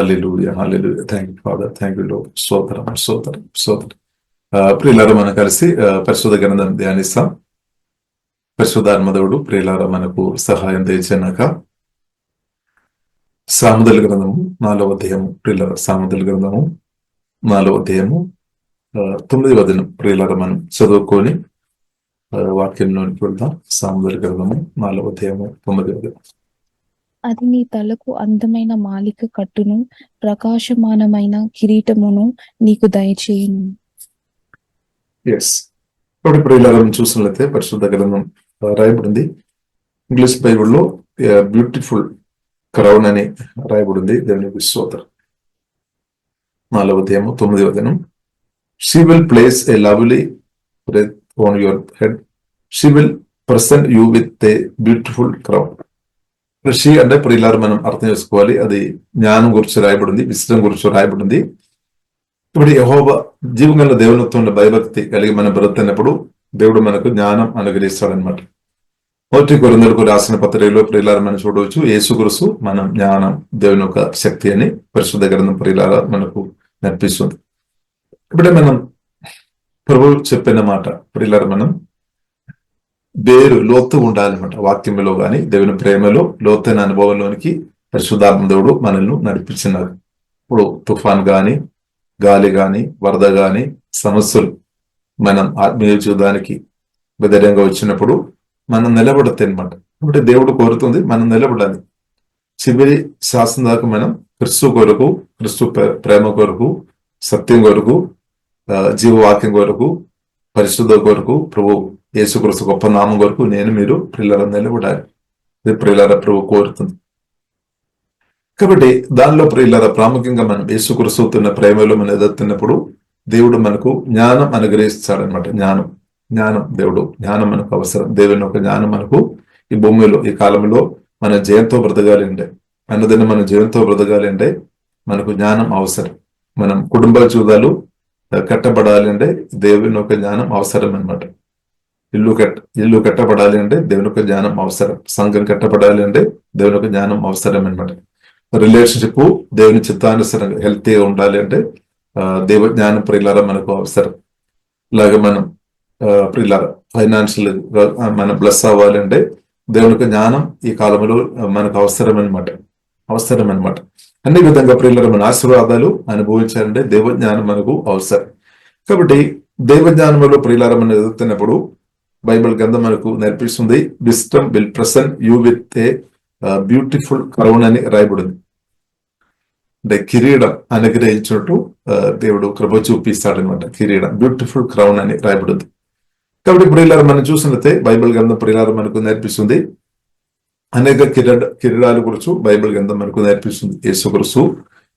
Hallelujah hallelujah. Thank you father, thank you lord. స్తోత్రం స్తోత్రం స్తోత్రం. ప్రియులారా, మనం కలిసి పరిశుద్ధ గ్రంథం ధ్యానిస్తాం. పరిశుద్ధాత్మదేవుడు ప్రియులారా మనకు సహాయం తెచ్చినాక సామెతల గ్రంథము 4వ అధ్యాయము, ప్రియులారా సామెతల గ్రంథము 4వ అధ్యాయము 9వ వచనం ప్రియులారా మనం చదువుకొని వాక్యంలోనికి వెళ్దాం. సామెతల గ్రంథము 4వ అధ్యాయము 9వ వచనం. అది నీ తలకు అందమైన మాలిక కట్టును, ప్రకాశమానమైన కిరీటమును నీకు దయచేయును. ఇప్పుడు ప్రియులారా చూసినట్లయితే పరిశుద్ధ గ్రంథం రాయబడింది. ఇంగ్లీష్ బైబిల్లో బ్యూటిఫుల్ క్రౌన్ అని రాయబడింది. దేవునికి స్తోత్రం. 4వ అధ్యాయము 9వ వచనం. She will place a lovely wreath on your head. She will present you with a beautiful crown. She అంటే ప్రియులారా మనం అర్థం చేసుకోవాలి, అది జ్ఞానం గురించి రాయబడింది, విశ్వం గురించి రాయబడింది. ఇప్పుడు యెహోవా జీవగల దేవునితో భయభక్తి కలిగి మనం బ్రతుకున్నప్పుడు దేవుడు మనకు జ్ఞానం అనుగ్రహిస్తాడనమాట. 1 కొరింథీయులకు రాసిన పత్రికలో ప్రియులారా మనం చూడవచ్చు, యేసుక్రీస్తు మనం జ్ఞానం దేవుని యొక్క శక్తి అని పరిశుద్ధ గ్రంథం ప్రియులారా మనకు నేర్పిస్తుంది. ఇప్పుడే మనం ప్రభువు చెప్పిన మాట ప్రియులారా, మనం వేరు లోతు ఉండాలన్నమాట. వాక్యంలో గాని దేవుని ప్రేమలో లోతైన అనుభవంలోనికి పరిశుద్ధాత్మ దేవుడు మనల్ని నడిపించినారు. ఇప్పుడు తుఫాన్ గాని, గాలి గాని, వరద గాని, సమస్యలు మనం ఆత్మీయ జీవితానికి బెదరంగా వచ్చినప్పుడు మనం నిలబడతాయి అనమాట. కాబట్టి దేవుడు కోరుతుంది మనం నిలబడాలి. చివరి శాసనం దాకా మనం క్రీస్తు కొరకు, క్రీస్తు ప్రేమ కొరకు, సత్యం కొరకు, జీవవాక్యం కొరకు, పరిశుద్ధ కొరకు, ప్రభు యేసుక్రీస్తు గొప్ప నామం కొరకు మీరు ప్రియులారా నిలబడాలి. ఇది ప్రియులారా ప్రభు కోరుతుంది. కాబట్టి దానిలో ప్రియులారా ప్రాముఖ్యంగా మనం యేసుక్రీస్తున్న ప్రేమలో మనం ఎదుగుతున్నప్పుడు దేవుడు మనకు జ్ఞానం అనుగ్రహిస్తాడనమాట. జ్ఞానం దేవుడు జ్ఞానం మనకు అవసరం. దేవుని యొక్క జ్ఞానం మనకు ఈ భూమిలో ఈ కాలంలో మన జయంతో బ్రతకాలి అంటే, అన్నదిన మన జయంతో బ్రతకాలి అంటే మనకు జ్ఞానం అవసరం. మనం కుటుంబ జీవితాలు కట్టబడాలి అంటే దేవుని యొక్క జ్ఞానం అవసరం అనమాట. ఇల్లు కట్టబడాలి అంటే దేవుని యొక్క జ్ఞానం అవసరం. సంఘం కట్టబడాలి అంటే దేవుని యొక్క జ్ఞానం అవసరం అనమాట. రిలేషన్షిప్ దేవుని చిత్తానుసరంగా హెల్తీగా ఉండాలి అంటే దేవ జ్ఞానం ప్రియులారా మనకు అవసరం. ఇలాగే మనం ప్రియులారా ఫైనాన్షియల్ మనం బ్లెస్ అవ్వాలి అంటే దేవుని యొక్క జ్ఞానం ఈ కాలంలో మనకు అవసరం అనమాట. అన్ని విధంగా ప్రియులారా మన ఆశీర్వాదాలు అనుభవించాలంటే దేవ జ్ఞానం మనకు అవసరం. కాబట్టి దేవ జ్ఞానంలో ప్రియులారా మనం ఎదుగుతున్నప్పుడు బైబిల్ గ్రంథం మనకు నేర్పిస్తుంది, wisdom will present you with a beautiful crown అని రాయబడింది. అంటే కిరీటం అనుగ్రహించినట్టు దేవుడు కృప చూపిస్తాడనమాట. కిరీటం బ్యూటిఫుల్ క్రౌన్ అని రాయబడింది. కాబట్టి ప్రియులారా మనం చూసినట్లయితే బైబిల్ గ్రంథం ప్రియులారా మనకు నేర్పిస్తుంది, అనేక కిరీటాల గురించి బైబిల్ గ్రంథం మనకు నేర్పిస్తుంది. యేసుక్రీస్తు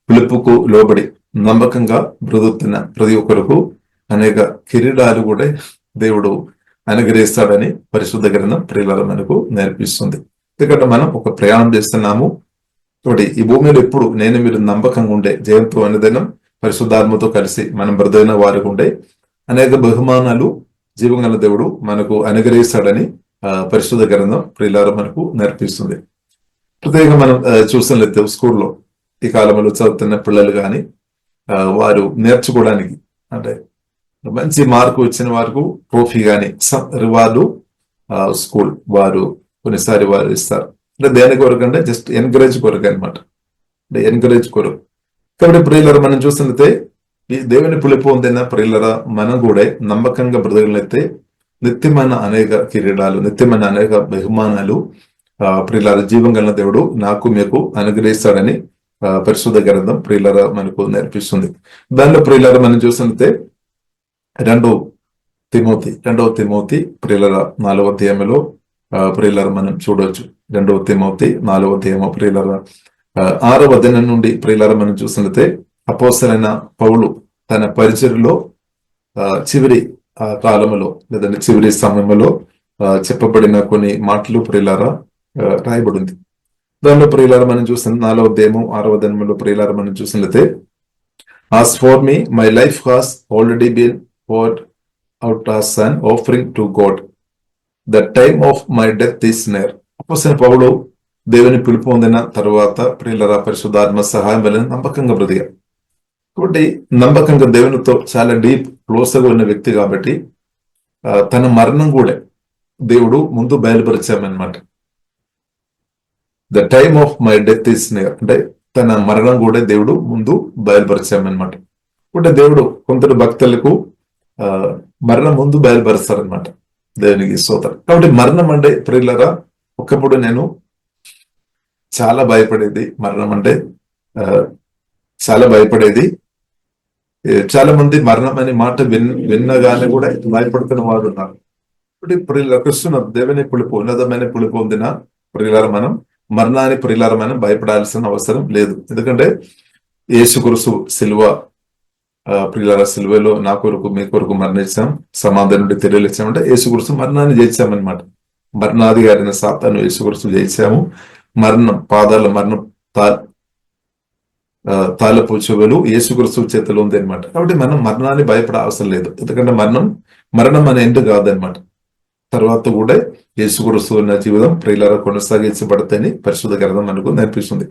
పిలుపుకు లోబడి నమ్మకంగా బ్రతుకుతున్న ప్రతి ఒక్కరికి అనేక కిరీటాలు కూడా దేవుడు అనుగ్రహిస్తాడని పరిశుద్ధ గ్రంథం ప్రియులారా మనకు నేర్పిస్తుంది. ఎందుకంటే మనం ఒక ప్రయాణం చేస్తున్నాము. కాబట్టి ఈ భూమిలో ఎప్పుడు మీరు నమ్మకంగా ఉండే జయంతో అనుదినం పరిశుద్ధాత్మతో కలిసి మనం బ్రతైన వారికి ఉండే అనేక బహుమానాలు జీవగల దేవుడు మనకు అనుగ్రహిస్తాడని పరిశుద్ధ గ్రంథం ప్రియులారా మనకు నేర్పిస్తుంది. ప్రత్యేకంగా మనం చూసినట్లయితే స్కూల్లో ఈ కాలంలో చదువుతున్న పిల్లలు కానీ వారు నేర్చుకోవడానికి అంటే మంచి మార్కు వచ్చిన వారికి ట్రోఫీ కానీ రివార్డు స్కూల్ వారు కొన్నిసారి వారు ఇస్తారు. అంటే దేని కొరకు అంటే జస్ట్ ఎన్కరేజ్ కొరకు అనమాట. అంటే ఎన్కరేజ్ కొరకు. కాబట్టి ప్రియులారా మనం చూసినట్లయితే ఈ దేవుని పిలుపు పొందిన ప్రియులారా మనం కూడా నమ్మకంగా బ్రతకగలిగితే నిత్యమైన అనేక కిరీటాలు, నిత్యమైన అనేక బహుమానాలు ప్రియులారా జీవం కలిగిన దేవుడు నాకు మీకు అనుగ్రహిస్తాడని పరిశుద్ధ గ్రంథం ప్రియులారా మనకు నేర్పిస్తుంది. దానిలో ప్రియులారా మనం చూసినట్లయితే 2వ తిమోతి ప్రియులారా 4వ అధ్యాయంలో ప్రియులారా మనం చూడవచ్చు. 2వ తిమోతి 4వ అధ్యాయము ప్రియులారా 6వ వచనం నుండి ప్రియులారా మనం చూసినట్లయితే అపోస్తలుడైన పౌలు తన పరిచర్యలో చివరి కాలంలో లేదంటే చివరి సమయంలో చెప్పబడిన కొన్ని మాటలు ప్రియులారా రాయబడింది. దానిలో ప్రియులారా మనం చూసిన 4వ అధ్యాయము 6వ వచనంలో ప్రియులారా మనం చూసినట్లయితే, as for me my life has already been poured out as an offering to God. The time of my death is near. అపోస్తలుడైన పౌలు దేవుని పిలుపు పొందిన తరువాత ప్రియులరా పరిశుద్ధాత్మ సహాయం వలన నమ్మకంగా బ్రతికారు. కాబట్టి నమ్మకంగా దేవునితో చాలా డీప్ క్లోజ్గా ఉన్న వ్యక్తి కాబట్టి తన మరణం కూడా దేవుడు ముందు బయలుపరిచామన్నమాట. The time of my death is near, అంటే తన మరణం కూడా దేవుడు ముందు బయలుపరిచామన్నమాట. అంటే దేవుడు కొందరు భక్తులకు మరణం ముందు బయలుపరుస్తారనమాట. దేవునికి స్తోత్రం. కాబట్టి మరణం అంటే ప్రియులరా, ఒకప్పుడు నేను చాలా భయపడేది. మరణం అంటే చాలా భయపడేది. చాలా మంది మరణం అనే మాట విన్నగానే కూడా భయపడుతున్న వారు ఉన్నారు. ఇప్పుడు ప్రియుల కృష్ణ దేవుని పిలుపు, ఉన్నతమైన పిలుపు పొందిన ప్రియులార మనం మరణాన్ని ప్రియులార మనం భయపడాల్సిన అవసరం లేదు. ఎందుకంటే యేసుక్రీస్తు సిలువ, ప్రియులార సిలువలో నా కొరకు మీ కొరకు మరణించాం, సమాధానం నుండి తెలియలేచామంటే యేసుక్రీస్తు మరణాన్ని జయించామన్నమాట. మరణాధికారిన సాతాను యేసుక్రీస్తు జయించాము. మరణం పాదాల మరణం తాళపు చెవులు యేసుక్రీస్తు చేతిలో ఉంది అనమాట. కాబట్టి మనం మరణాన్ని భయపడే అవసరం లేదు. ఎందుకంటే మరణం మన ఎండ్ కాదనమాట. తర్వాత కూడా యేసుక్రీస్తు ఉన్న జీవితం ప్రియులారా కొనసాగించబడతాయని పరిశుద్ధ గ్రంథం మనకు నేర్పిస్తుంది.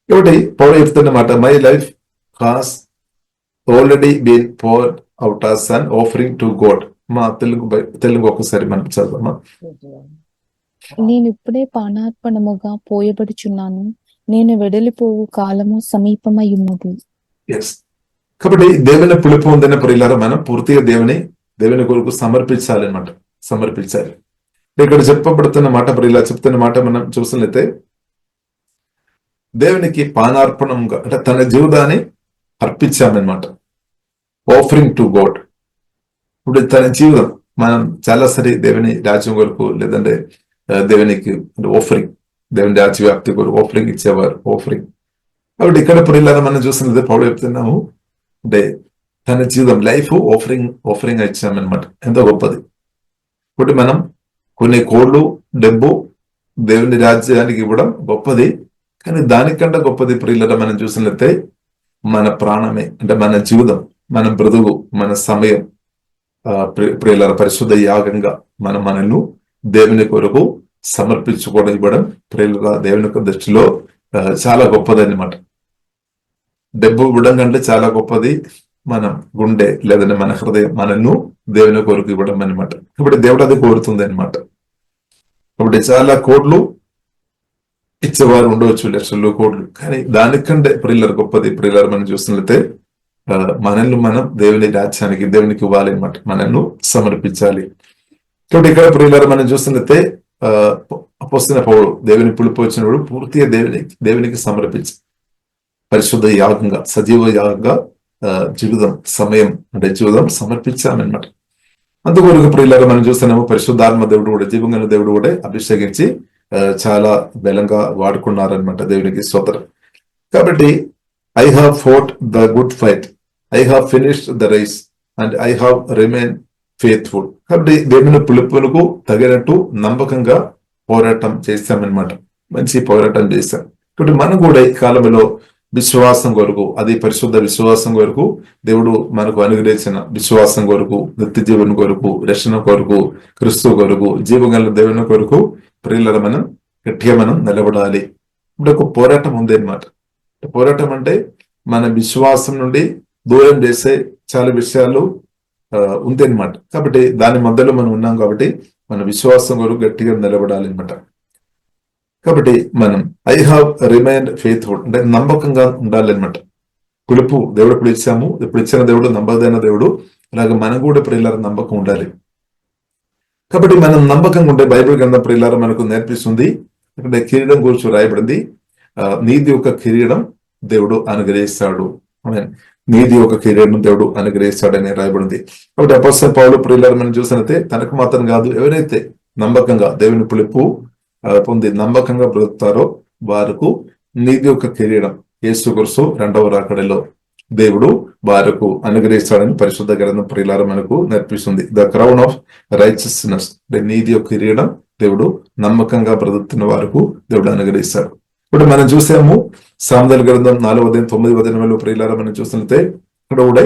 కాబట్టి పౌలు చెప్తున్నమాట, my life has already been poured out as an offering to God. మా తెలుగు ఒకసారి మనం చదవమా. నేను ఇప్పుడే పానార్పణముగా పోయబడుచున్నాను, నేను వెడలిపోవు కాలము సమీపమై ఉన్నది. ఎస్, కాబట్టి దేవుని పిలుపు పొందిన ప్రియులారా మనం పూర్తిగా దేవుని కొరకు సమర్పించాలన్నమాట. సమర్పించాలి. ఇక్కడ చెప్పబడుతున్న మాట, ప్రియులా చెప్తున్న మాట మనం చూసినట్లయితే దేవునికి పానార్పణంగా అంటే తన జీవితాన్ని అర్పించామన్నమాట. Offering to God. ఇప్పుడు తన జీవితం మనం చాలా సరి దేవుని రాజ్యం కొరకు లేదంటే దేవునికి ఆఫరింగ్, దేవుని రాజ్య వ్యాప్తి కొరకు ఆఫరింగ్ ఇచ్చేవారు. ఆఫరింగ్. కాబట్టి ఇక్కడ ప్రియులారా మనం చూసినట్లయితే పౌలు చెప్తున్నాము అంటే తన జీవితం లైఫ్ ఆఫరింగ్ ఇచ్చామన్నమాట. ఎంతో గొప్పది. ఇప్పుడు మనం కొన్ని కోళ్ళు డబ్బు దేవుని రాజ్యానికి ఇవ్వడం గొప్పది, కానీ దానికంటే గొప్పది ప్రియులారా మనం చూసినట్లయితే మన ప్రాణమే, అంటే మన జీవితం, మన బ్రతుకు, మన సమయం ప్రియులారా పరిశుద్ధ యాగంగా మనల్ని దేవుని కొరకు సమర్పించుకోవడం ఇవ్వడం ప్రియులారా దేవుని యొక్క దృష్టిలో చాలా గొప్పది అన్నమాట. డబ్బు ఇవ్వడం కంటే చాలా గొప్పది మనం గుండె లేదంటే మన హృదయం మనల్ని దేవుని కొరకు ఇవ్వడం అనమాట. ఇప్పుడు దేవుడు అది కోరుతుంది అనమాట. కాబట్టి చాలా కోట్లు ఇచ్చేవారు ఉండవచ్చు, లక్షలు కోట్లు, కానీ దానికంటే ప్రియులర్ గొప్పది ప్రియులర్ మనం చూసినట్లయితే మనల్ని మనం దేవుని రాజ్యానికి దేవునికి ఇవ్వాలి అనమాట. మనల్ని సమర్పించాలి. కాబట్టి ఇక్కడ ప్రియులర్ మనం చూసినట్లయితే అపొస్తలుడైన పౌలు దేవుని పిలుపు వచ్చినప్పుడు పూర్తిగా దేవునికి సమర్పించి పరిశుద్ధ యాగంగా సజీవ యాగంగా జీవితం సమర్పించామన్నమాట. అందుకొరకు ప్రియులారా మనం చూస్తున్నాము పరిశుద్ధాత్మ దేవుడు కూడా జీవంగా దేవుడు కూడా అభిషేకించి చాలా బలంగా వాడుకున్నారనమాట. దేవునికి స్తోత్రం. కాబట్టి I have fought the good fight, I have finished the race and I have remain faithful. కాబట్టి దేవుని పిలుపులకు తగినట్టు నమ్మకంగా పోరాటం చేస్తామన్నమాట. మంచి పోరాటం చేస్తాం. కాబట్టి మనం కూడా ఈ కాలంలో విశ్వాసం కొరకు, అది పరిశుద్ధ విశ్వాసం కొరకు, దేవుడు మనకు అనుగ్రహించిన విశ్వాసం కొరకు, నిత్య జీవన కొరకు, రక్షణ కొరకు, క్రీస్తు కొరకు, జీవగల దేవుని కొరకు ప్రియులారా మనం గట్టిగా మనం నిలబడాలి. ఇప్పుడు ఒక పోరాటం ఉంది అన్నమాట. పోరాటం అంటే మన విశ్వాసం నుండి దూరం చేసే చాలా విషయాలు ఉంది అన్నమాట. కాబట్టి దాని మధ్యలో మనం ఉన్నాం కాబట్టి మన విశ్వాసం కొరకు గట్టిగా నిలబడాలి అన్నమాట. కాబట్టి మనం ఐ హావ్ రిమైన్డ్ ఫెయిత్ఫుల్ అంటే నమ్మకంగా ఉండాలన్నమాట. పిలుపు దేవుడు ఇప్పుడు ఇచ్చాము, ఇప్పుడు ఇచ్చిన దేవుడు నమ్మదైన దేవుడు, అలాగే మనం కూడా ప్రియులారా నమ్మకం ఉండాలి. కాబట్టి మనం నమ్మకంగా ఉంటే బైబిల్ గ్రంథం ప్రియులారా మనకు నేర్పిస్తుంది. ఇక్కడ కిరీటం గురించి రాయబడింది, నీతి యొక్క కిరీటం దేవుడు అనుగ్రహిస్తాడు. నీతి యొక్క కిరీటం దేవుడు అనుగ్రహిస్తాడని రాయబడింది. కాబట్టి అపొస్తలుడైన పౌలు ప్రియులారా మనం చూసినట్లయితే తనకు మాత్రం కాదు, ఎవరైతే నమ్మకంగా దేవుని పిలుపు పొంది నమ్మకంగా బ్రతుకుతారో వారికి నీతి యొక్క కిరీటం యేసుక్రీస్తు రెండవ రాకడలో దేవుడు వారికి అనుగ్రహిస్తాడని పరిశుద్ధ గ్రంథం ప్రియులారా మనకు నేర్పిస్తుంది. ద క్రౌన్ ఆఫ్ రైచియస్నెస్, నీతి యొక్క కిరీటం దేవుడు నమ్మకంగా బ్రతుకుతున్న వారికి దేవుడు అనుగ్రహిస్తాడు. ఇప్పుడు మనం చూసాము సామెతల గ్రంథం 4:9 ప్రియులారా మనం చూసినట్లయితే ఇక్కడ కూడా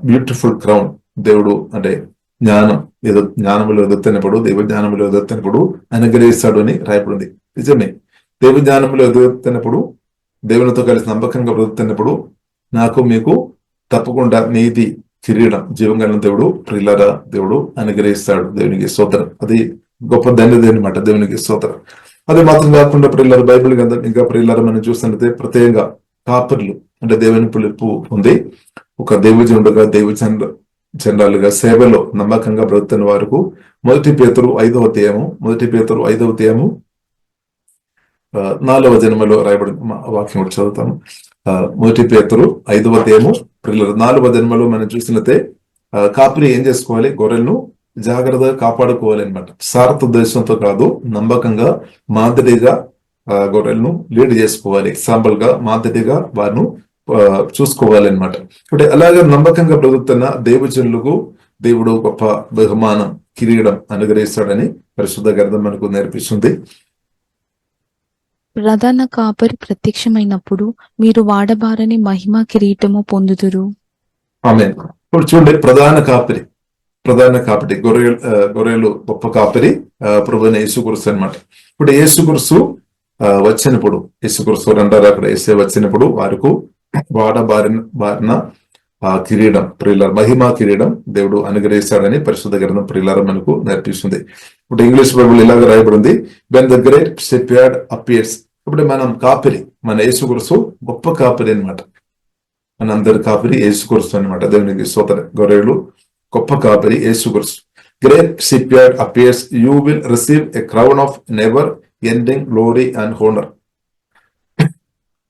బ్యూటిఫుల్ క్రౌన్ దేవుడు అంటే జ్ఞానములో ఎదుగుతున్నప్పుడు, దైవ జ్ఞానములో ఎదుగుతున్నప్పుడు అనుగ్రహిస్తాడు అని రాయబడింది. నిజమే, దేవుని జ్ఞానంలో ఎదుగుతున్నప్పుడు, దేవునితో కలిసి నమ్మకంగా బ్రతుకుతున్నప్పుడు నాకు మీకు తప్పకుండా నీతి కిరీటం జీవంగా దేవుడు ప్రియులారా దేవుడు అనుగ్రహిస్తాడు. దేవునికి స్తోత్రం. అది గొప్ప ధన్యత అనమాట. దేవునికి స్తోత్రం. అది మాత్రం కాకుండా ప్రియులారా బైబిల్ గ్రంథం ఇంకా ప్రియులారా మనం చూసినట్లయితే ప్రత్యేకంగా కాపర్లు అంటే దేవుని పిలుపు ఉంది. ఒక దైవజనుడుగా జనరాలుగా సేవలో నమ్మకంగా బ్రతుకుతున్న వారికి మొదటి పేతురు 5వ అధ్యాయము 4వ జన్మలో రాయబడిన వాక్యం చదువుతాము. మొదటి పేతురు 5వ అధ్యాయము 4వ జన్మలో మనం చూసినట్లయితే కాపరి ఏం చేసుకోవాలి? గొర్రెలను జాగ్రత్తగా కాపాడుకోవాలి అనమాట. స్వార్థ ఉద్దేశంతో కాదు, నమ్మకంగా మాదిరిగా గొర్రెలను లీడ్ చేసుకోవాలి. ఎగ్జాంపుల్ గా మాదిరిగా వారిని చూసుకోవాలి అనమాట. అంటే అలాగే నమ్మకంగా బ్రతుకుతున్న దైవజనులకు దేవుడు గొప్ప బహుమానం కిరీటం అనుగ్రహిస్తాడని పరిశుద్ధ గ్రంథం మనకు నేర్పిస్తుంది. ప్రధాన కాపరి ప్రత్యక్షమైనప్పుడు మీరు వాడబారని మహిమ కిరీటము పొందుదురు. ఆమేన్. ఇప్పుడు చూడండి, ప్రధాన కాపరి గొర్రెలు గొప్ప కాపరి ప్రభువైన యేసుక్రీస్తు అన్నమాట. ఇప్పుడు యేసుక్రీస్తు వచ్చినప్పుడు, యేసుక్రీస్తు అంటారు అక్కడ యేసే వచ్చినప్పుడు వారికి వాడబారిన కిరీటం ప్రియులార మహిమా కిరీటం దేవుడు అనుగ్రహిస్తాడని పరిశుద్ధ గ్రంథం ప్రియులార మనకు నేర్పిస్తుంది. ఇప్పుడు ఇంగ్లీష్ బైబిల్ ఇలాగ రాయబడింది, when the great shepherd appears. ఇప్పుడు మనం కాపరి, మన యేసుక్రీస్తు గొప్ప కాపరి అనమాట. మన అందరి కాపరి యేసుక్రీస్తు అనమాట. దేవునికి స్తోత్రం. గొర్రెలు గొప్ప కాపరి Yesu Kristu. Great shepherd appears, you will receive a crown of never ending glory and honour.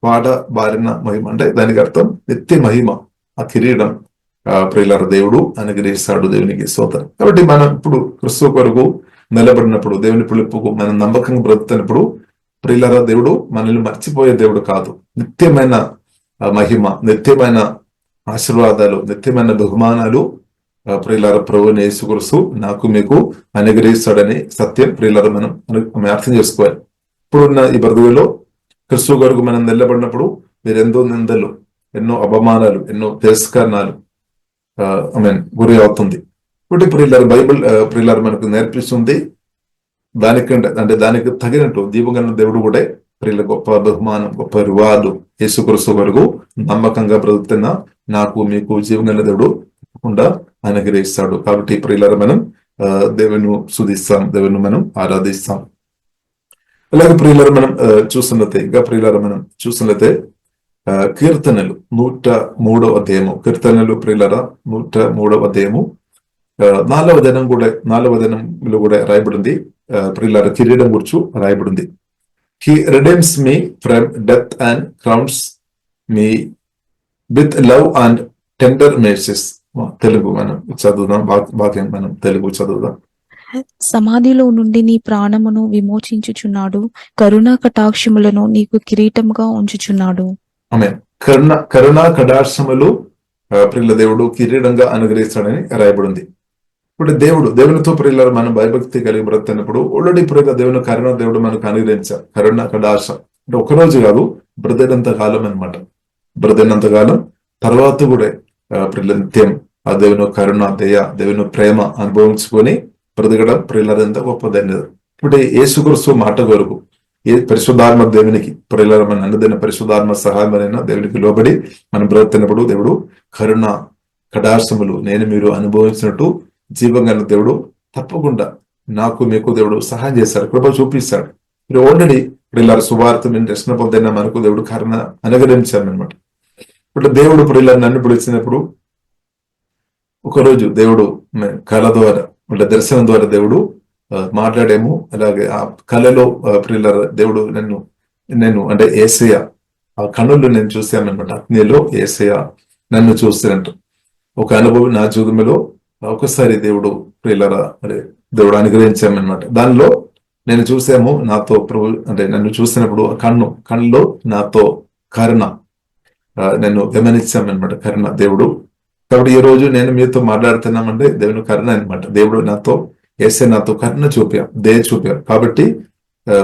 వాడబారిన మహిమ అంటే దానికి అర్థం నిత్య మహిమ. ఆ కిరీటం ప్రియులార దేవుడు అనుగ్రహిస్తాడు. దేవునికి స్తోత్రం. కాబట్టి మనం ఇప్పుడు క్రీస్తు కొరకు నిలబడినప్పుడు, దేవుని పిలుపుకు మనం నమ్మకంగా బ్రతుకుతున్నప్పుడు ప్రియులార దేవుడు మనల్ని మర్చిపోయే దేవుడు కాదు. నిత్యమైన మహిమ, నిత్యమైన ఆశీర్వాదాలు, నిత్యమైన బహుమానాలు ప్రియులార ప్రభువుని యేసుక్రీస్తు నాకు మీకు అనుగ్రహిస్తాడని సత్యం ప్రియులార మనం అర్థం చేసుకోవాలి. ఇప్పుడున్న ఈ బ్రతుకులో క్రీస్తు కొరకు మనం నిలబడినప్పుడు మీరు ఎంతో నిందలు, ఎన్నో అవమానాలు, ఎన్నో తిరస్కరణాలు గురి అవుతుంది. ఇప్పుడు ప్రియులార బైబిల్ ప్రియులార మనకు నేర్పిస్తుంది దానికంటే అంటే దానికి తగినట్టు దీపగల దేవుడు కూడా ప్రియుల గొప్ప బహుమానం, గొప్ప రివార్డు యేసుక్రీస్తు వరకు నమ్మకంగా బ్రతుకుతున్న నాకు మీకు జీవగల దేవుడు తప్పకుండా అనుగ్రహిస్తాడు. కాబట్టి ప్రియులార మనం దేవుని స్తుతిస్తాం, దేవుని మనం ఆరాధిస్తాం. అలాగే ప్రియులార మనం చూస్తున్నట్లయితే కీర్తనలు 103వ అధ్యాయము, కీర్తనలు ప్రియులార 103వ అధ్యాయము 4వ దినంలో కూడా రాయబడింది. ప్రియులార కిరీటం గురించి రాయబడింది. He redeems me from death and crowns me with love and tender mercies. Telugu మనం చదువుదాం, వాక్యం మనం తెలుగు చదువుదాం. సమాధిలో నుండి నీ ప్రాణమును విమోచించుచున్నాడు, కరుణా కటాక్షములను నీకు కిరీటముగా ఉంచుచున్నాడు. ఆమేన్. కరుణా కటాక్షములు ప్రియుల దేవుడు కిరీటంగా అనుగ్రహిస్తాడని రాయబడింది. ఇప్పుడు దేవునితో ప్రియులారా మనం భయభక్తి కలిగి బ్రతున్నప్పుడు ఆల్రెడీ ప్రియుల దేవుని కరుణ దేవుడు మనకు అనుగ్రహించారు. కరుణ కటాక్షం అంటే ఒకరోజు కాదు, బ్రతినంత కాలం అనమాట. బ్రతినంత కాలం తర్వాత కూడా ప్రియుల నిత్యం ఆ దేవుని కరుణ, దయ, దేవుని ప్రేమ అనుభవించుకొని బ్రతకడం ప్రియులారా ఎంత గొప్ప ధన్యత. ఇప్పుడు యేసుక్రీస్తు మాట కొరకు ఏ పరిశుద్ధాత్మ దేవునికి ప్రియులారా మన అన్నదైన పరిశుద్ధాత్మ సహాయమైన దేవునికి లోబడి మనం బ్రతున్నప్పుడు దేవుడు కరుణ కటాక్షములు నేను మీరు అనుభవించినట్టు జీవంగా దేవుడు తప్పకుండా నాకు మీకు దేవుడు సహాయం చేస్తాడు, కృప చూపిస్తాడు. మీరు ఆల్రెడీ ప్రియులారా సువార్త మేము రక్షణ పొందిన మనకు దేవుడు కరుణ అనుగ్రహించామన్నమాట. ఇప్పుడు దేవుడు ప్రియులారా నన్ను పిలిచినప్పుడు ఒకరోజు దేవుడు కళ ద్వారా అంటే దర్శనం ద్వారా దేవుడు మాట్లాడేమో. అలాగే ఆ కళలో ప్రియులారా దేవుడు నేను అంటే యేసయ్య ఆ కన్నులు నేను చూశానన్నమాట. అగ్నిలో యేసయ్య నన్ను చూస్తున్నట్టు ఒక అనుభవం నా జీవితంలో ఒకసారి దేవుడు ప్రియులారా దేవుడు అనుగ్రహించామన్నమాట. దానిలో నేను చూసాము నాతో ప్రభు అంటే నన్ను చూసినప్పుడు కన్నులో నాతో కరుణ నేను గమనించామన్నమాట. కరుణ దేవుడు. కాబట్టి ఈ రోజు నేను మీతో మాట్లాడుతున్నామంటే దేవుని కరుణ అనమాట. దేవుడు నాతో యేసే నాతో కరుణ దయ చూపారు కాబట్టి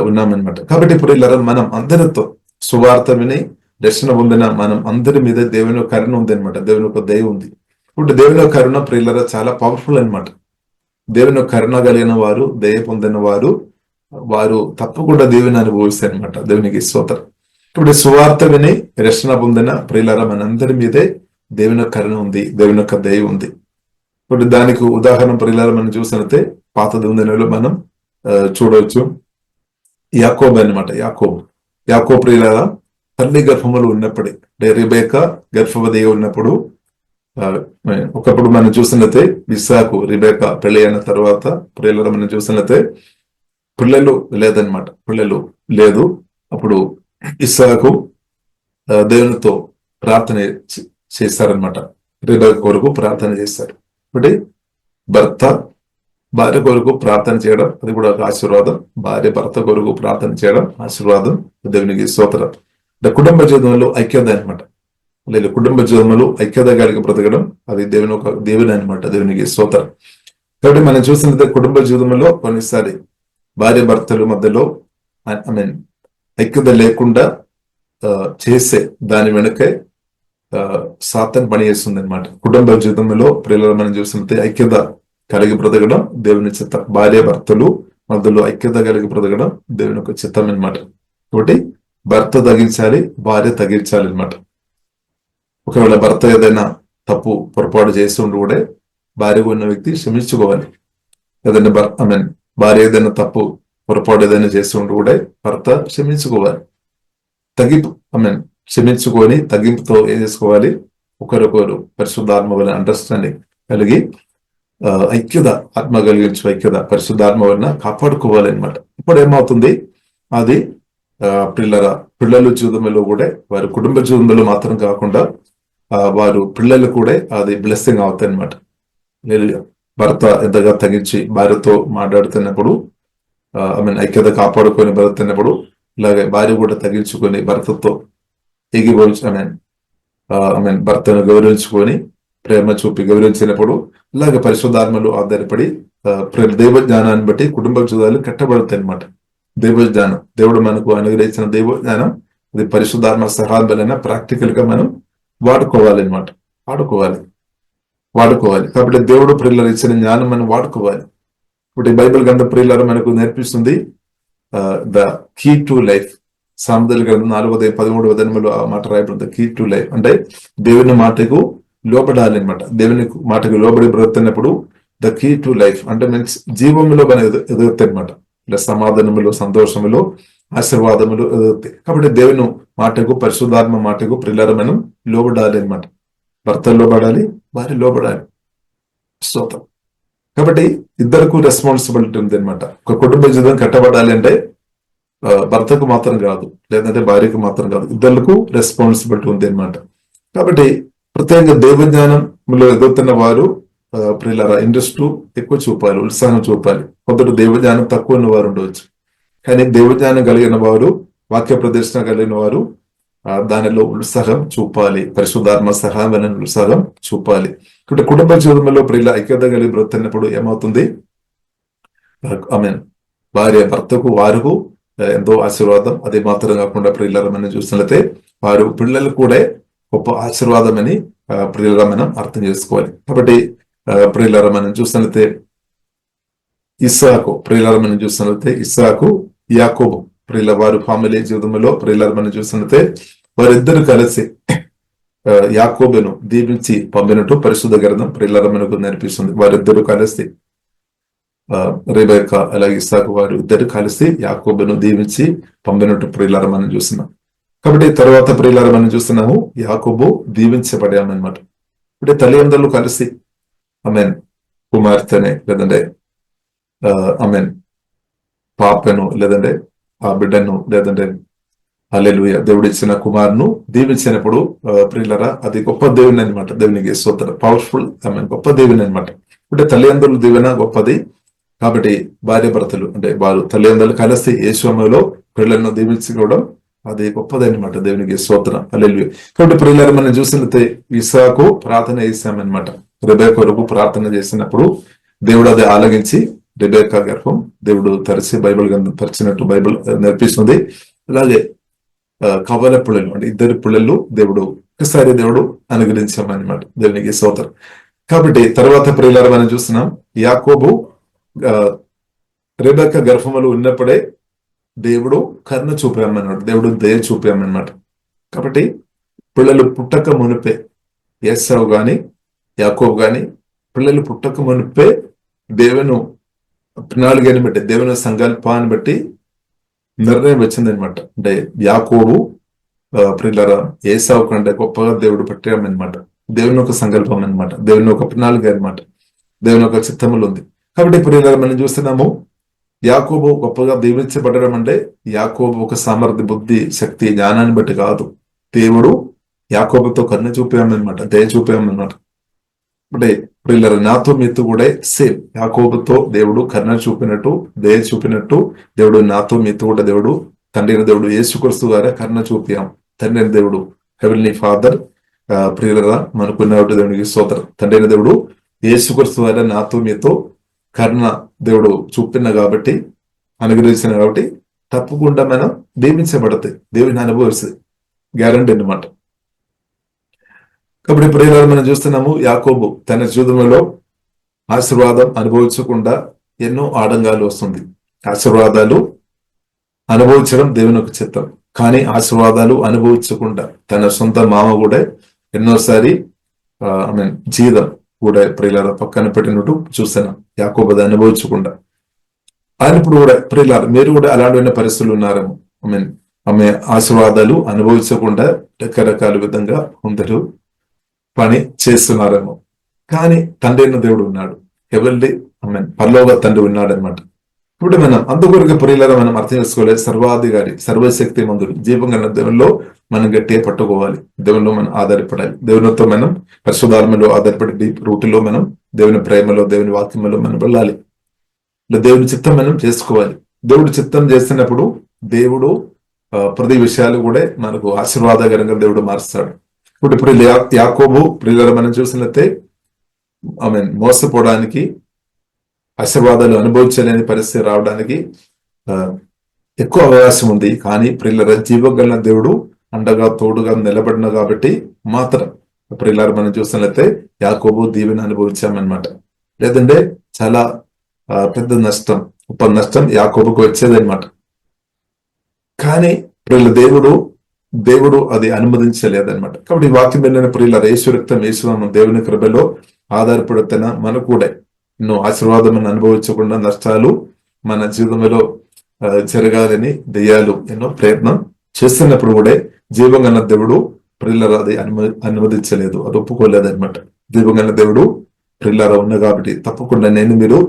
ఉన్నామన్నమాట. కాబట్టి ఇప్పుడు ఇలా మనం అందరితో సువార్త విని రక్షణ పొందిన మనం అందరి మీద దేవుని కరుణ ఉంది అనమాట. దేవుని ఒక దయ ఉంది. ఇప్పుడు దేవుని కరుణ ప్రియులరా చాలా పవర్ఫుల్ అనమాట. దేవుని కరుణ కలిగిన వారు, దయ పొందిన వారు వారు తప్పకుండా దేవుని అనుభవిస్తారు అనమాట. దేవునికి స్తోత్రం. ఇప్పుడు సువార్త విని రక్షణ పొందిన ప్రియులారా మనందరి మీదే దేవుని యొక్క కరుణ ఉంది, దేవుని యొక్క దయ ఉంది. ఇప్పుడు దానికి ఉదాహరణ ప్రియులారా మనం చూసినట్లయితే పాత నిబంధనలో మనం చూడవచ్చు. యాకోబు అనమాట. యాకోబు ప్రియులారా తల్లి గర్భములు ఉన్నప్పుడే, రెబెకా గర్భవతి ఉన్నప్పుడు, ఒకప్పుడు మనం చూసినట్లయితే ఇస్సాకు రెబెకా పెళ్లి అయిన తర్వాత ప్రియులారా మనం చూసినట్లయితే పిల్లలు లేదనమాట. పిల్లలు లేదు. అప్పుడు ఇస్సాకు దేవునితో ప్రార్థన చేశారనమాట. రెబెకా కొరకు ప్రార్థన చేశారు. ఒకటి భర్త భార్య కొరకు ప్రార్థన చేయడం, అది కూడా ఒక ఆశీర్వాదం. భార్య భర్త కొరకు ప్రార్థన చేయడం ఆశీర్వాదం. దేవునికి స్తోత్రం. అంటే కుటుంబ జీవితంలో ఐక్యత అనమాట. లేదు, కుటుంబ జీవితంలో ఐక్యత కలిగి బ్రతకడం అది దేవుని అనమాట. దేవునికి స్తోత్రం. కాబట్టి మనం చూసినట్లయితే కుటుంబ జీవితంలో కొన్నిసారి భార్య భర్తల మధ్యలో ఐక్యత లేకుండా చేసే దాని వెనుకే సాతాను పని చేస్తుంది అనమాట. కుటుంబ జీవితంలో ప్రియులను మనం చూసినట్లయితే ఐక్యత కలిగి బ్రతకడం దేవుని చిత్తం. భార్య భర్తలు మధ్యలో ఐక్యత కలిగి బ్రతకడం దేవుని యొక్క చిత్తం అనమాట. కాబట్టి భర్త తగ్గించాలి, భార్య తగ్గించాలి అనమాట. ఒకవేళ భర్త ఏదైనా తప్పు పొరపాటు చేసి ఉండి కూడా భార్య ఉన్న వ్యక్తి క్షమించుకోవాలి. ఏదైనా భార్య ఏదైనా తప్పు పొరపాటు ఏదైనా చేసి ఉండి కూడా భర్త క్షమించుకోవాలి. క్షమించుకొని తగ్గింపుతో ఏం చేసుకోవాలి, ఒకరొకరు పరిశుద్ధాత్మ వలన అండర్స్టాండింగ్ కలిగి ఐక్యత, ఆత్మ కలిగించు ఐక్యత పరిశుద్ధాత్మ వలన కాపాడుకోవాలి అనమాట. ఇప్పుడు ఏమవుతుంది, అది పిల్లల జీవితంలో కూడా వారి కుటుంబ జీవితంలో మాత్రం కాకుండా వారు పిల్లలు కూడా అది బ్లెస్సింగ్ అవుతాయి అనమాట. భర్త ఎంతగా తగ్గించి భార్యతో మాట్లాడుతున్నప్పుడు ఐక్యత కాపాడుకొని బ్రతున్నప్పుడు, ఇలాగే భార్య కూడా తగ్గించుకొని భర్తతో భర్తను గౌరవించుకొని ప్రేమ చూపి గౌరవించినప్పుడు, ఇలాగే పరిశుద్ధాత్మలు ఆధారపడి దైవ జ్ఞానాన్ని బట్టి కుటుంబ జీవితాలు కట్టబడతాయి అనమాట. దైవ జ్ఞానం, దేవుడు మనకు అనుగ్రహించిన దైవ జ్ఞానం, అది పరిశుద్ధాత్మ సహాయమైన ప్రాక్టికల్ గా మనం వాడుకోవాలి అనమాట. వాడుకోవాలి. కాబట్టి దేవుడు ప్రియులకు ఇచ్చిన జ్ఞానం మనం వాడుకోవాలి. ఇప్పుడు ఈ బైబిల్ గ్రంథ ప్రియులను మనకు నేర్పిస్తుంది ద కీ టు లైఫ్. సామెతల గ్రంథం 4:13 ఆ మాట రాయబడింది. కీ టు లైఫ్ అంటే దేవుని మాటకు లోబడాలి అనమాట. దేవుని మాటకు లోబడి బ్రతున్నప్పుడు ద కీ టు లైఫ్ అంటే మీన్స్ జీవములో మనం ఎదుగుతాయి అనమాట. ఇలా సమాధానములు, సంతోషములు, ఆశీర్వాదములు ఎదుగుతాయి. కాబట్టి దేవుని మాటకు, పరిశుద్ధాత్మ మాటకు ప్రియులను మనం లోబడాలి అనమాట. భర్త లోబడాలి, భార్య లోబడాలి. స్తోత్రం. కాబట్టి ఇద్దరికి రెస్పాన్సిబిలిటీ ఉంది అనమాట. ఒక కుటుంబ జీవితం కట్టబడాలి అంటే భర్తకు మాత్రం కాదు, లేదంటే భార్యకు మాత్రం కాదు, ఇద్దరికి రెస్పాన్సిబిలిటీ ఉంది అనమాట. కాబట్టి ప్రత్యేకంగా దేవజ్ఞానంలో ఎదుగుతున్న వారు ప్రియులారా ఇంట్రెస్ట్ ఎక్కువ చూపాలి, ఉత్సాహం చూపాలి. కొందరు దేవజ్ఞానం తక్కువ ఉన్న వారు ఉండవచ్చు, కానీ దేవజ్ఞానం కలిగిన వారు, వాక్య ప్రదర్శన కలిగిన వారు దానిలో ఉత్సాహం చూపాలి. పరిశుద్ధాత్మ సహాయమైన ఉత్సాహం చూపాలి. ఇక్కడ కుటుంబ జీవితంలో ప్రియుల ఐక్యత కలిగి బ్రతున్నప్పుడు ఏమవుతుంది, భార్య భర్తకు వారికి ఎంతో ఆశీర్వాదం. అది మాత్రం కాకుండా ప్రియులను మనం చూసినట్లయితే వారు పిల్లలు కూడా గొప్ప ఆశీర్వాదం అని ప్రియుల మనం అర్థం చేసుకోవాలి. కాబట్టి ప్రియుల మనం చూసినట్లయితే ఇస్సాకు యాకోబు ప్రియుల వారు ఫ్యామిలీ జీవితంలో ప్రియుల మనం చూసినట్లయితే వారిద్దరు కలిసి యాకోబును దీవించి పంపినట్టు పరిశుద్ధ గ్రంథం ప్రియుల మనకు నేర్పిస్తుంది. వారిద్దరు కలిసి రెబెకా అలాగే ఇస్సాకు వారు ఇద్దరు కలిసి యాకోబును దీవించి పంపినట్టు ప్రియులారా మనం చూస్తున్నాం. కాబట్టి తర్వాత ప్రియులారా మనం చూస్తున్నాము యాకోబు దీవించబడామన్నమాట. అంటే తల్లిదండ్రులు కలిసి కుమార్తెనే లేదంటే పాపను లేదంటే ఆ బిడ్డను లేదంటే హల్లెలూయా దేవుడు ఇచ్చిన కుమారును దీవించినప్పుడు ప్రియులారా అది గొప్ప దేవుని అనమాట. దేవునికి స్తోత్రం. పవర్ఫుల్ గొప్ప దేవుని అనమాట. అంటే తల్లిదండ్రులు దీవెన గొప్పది. కాబట్టి భార్య భర్తలు అంటే వారు తల్లిదండ్రులు కలిసి యేసులో పిల్లలను దీవించుకోవడం అది గొప్పదనమాట. దేవునికి స్తోత్రం. హల్లెలూయా. కాబట్టి ప్రియులారా మనం చూసినట్లయితే ఇస్సాకు ప్రార్థన చేశామన్నమాట. రెబెకా కొరకు ప్రార్థన చేసినప్పుడు దేవుడు అది ఆలగించి రెబెకా గర్భం దేవుడు తెరిచి బైబిల్ గ్రంథం తెరిచినట్టు బైబిల్ నేర్పిస్తుంది. అలాగే కవల పిల్లలు అంటే ఇద్దరు పిల్లలు దేవుడు ఒకసారి దేవుడు అనుగ్రహించామన్నమాట. దేవునికి స్తోత్రం. కాబట్టి తర్వాత ప్రియులారా మనం చూస్తున్నాం యాకోబు రెబెక్క గర్భములో ఉన్నప్పుడే దేవుడు కరుణ చూపామన్నాడు, దేవుడు దయ చూపామన్నమాట. కాబట్టి పిల్లలు పుట్టక మునిపే ఏశావు గాని యాకోబు గాని పిల్లలు పుట్టక మునిపే దేవుని ప్రణాళికని బట్టి, దేవుని సంకల్పాన్ని బట్టి నిర్ణయం వచ్చిందనమాట. అంటే యాకోబు ప్రియులారా ఏశావు కంటే గొప్పగా దేవుడు పట్టామన్నమాట. దేవుని ఒక సంకల్పం అనమాట, దేవుని ఒక ప్రణాళిక అనమాట, దేవుని ఒక చిత్తములు ఉంది. కాబట్టి ప్రియులారా మనం చూస్తున్నాము, యాకోబు గొప్పగా దీవించబడడం అంటే యాకోబు ఒక సామర్థ్య, బుద్ధి, శక్తి, జ్ఞానాన్ని బట్టి కాదు. దేవుడు యాకోబుతో కరుణ చూపామన్నమాట, దయ చూపామన్నమాట. అంటే ప్రియులారా నాతో మీతో కూడా సేమ్, యాకోబుతో దేవుడు కరుణ చూపినట్టు, దయ చూపినట్టు దేవుడు నాతో మీతో కూడా దేవుడు తండ్రి దేవుడు యేసుక్రీస్తు ద్వారా కరుణ చూపాం. తండ్రి దేవుడు హెవెన్లీ ఫాదర్ ప్రియులరా మనకున్న దేవునికి స్తోత్రం. తండ్రి దేవుడు యేసుక్రీస్తు ద్వారా నాతో మీతో కరుణ దేవుడు చూపిన కాబట్టి, అనుగ్రహించిన కాబట్టి తప్పకుండా మనం దీవించబడతాయి, దేవుని అనుభవిస్తే గ్యారంటీ అన్నమాట. కాబట్టి ప్రియులారా మనం చూస్తున్నాము, యాకోబు తన జీవితంలో ఆశీర్వాదం అనుభవించకుండా ఎన్నో ఆడంగాలు వస్తుంది. ఆశీర్వాదాలు అనుభవించడం దేవుని ఒక చిత్తం, కానీ ఆశీర్వాదాలు అనుభవించకుండా తన సొంత మామ కూడా ఎన్నోసారి జీతం కూడా ప్రియులారా పక్కన పెట్టినట్టు చూస్తున్నాం. యాకోబు అది అనుభవించకుండా ఆయన ఇప్పుడు కూడా ప్రియులారా మీరు కూడా అలాంటి పరిస్థితులు ఉన్నారేమో. ఆమె ఆశీర్వాదాలు అనుభవించకుండా రకరకాల విధంగా కొందరు పని చేస్తున్నారేమో. కానీ తండ్రి అయిన దేవుడు ఉన్నాడు, ఎవరి పరలోక తండ్రి ఉన్నాడు అనమాట. ఇప్పుడు మనం అందుకొరకు ప్రియులారా మనం అర్థం చేసుకోవాలి, సర్వాధికారి, సర్వశక్తి మందుడు, జీవంగా దేవుల్లో మనం గట్టిగా పట్టుకోవాలి, దేవునిలో మనం ఆధారపడాలి, దేవునితో మనం పరిశుధాత్మలో ఆధారపడి డీప్ రూట్లో మనం దేవుని ప్రేమలో, దేవుని వాక్యంలో మనం వెళ్ళాలి. దేవుని చిత్తం మనం చేసుకోవాలి. దేవుడు చిత్తం చేస్తున్నప్పుడు దేవుడు ప్రతి విషయాలు కూడా మనకు ఆశీర్వాదకరంగా దేవుడు మారుస్తాడు. ఇప్పుడు యాకోబు ప్రియులారా మనం చూసినట్లయితే మోసపోవడానికి, ఆశీర్వాదాలు అనుభవించలేని పరిస్థితి రావడానికి ఎక్కువ అవకాశం ఉంది. కానీ ప్రియులారా జీవగల దేవుడు అండగా తోడుగా నిలబడిన కాబట్టి మాత్రం ప్రియులారా మనం చూసినట్లయితే యాకోబు దీవెన అనుభవించామన్నమాట. లేదంటే చాలా పెద్ద నష్టం, గొప్ప నష్టం యాకోబుకు వచ్చేదన్నమాట. కానీ ప్రియుల దేవుడు అది అనుమతించలేదన్నమాట. కాబట్టి వాక్యం వెళ్ళిన ప్రియులారా యేసు రక్తం, యేసునామం, దేవుని కృపలో ఆధారపడుతున్న మనకు కూడా ఎన్నో ఆశీర్వాదం అనుభవించకుండా నష్టాలు మన జీవితంలో జరగాలని దెయ్యాలు ఎన్నో ప్రయత్నం చేస్తున్నప్పుడు కూడా జీవంగల దేవుడు ప్రియులారా అది అనుమతించలేదు, అది ఒప్పుకోలేదన్నమాట. జీవంగల దేవుడు ప్రియులారా ఉన్న కాబట్టి తప్పకుండా మీరు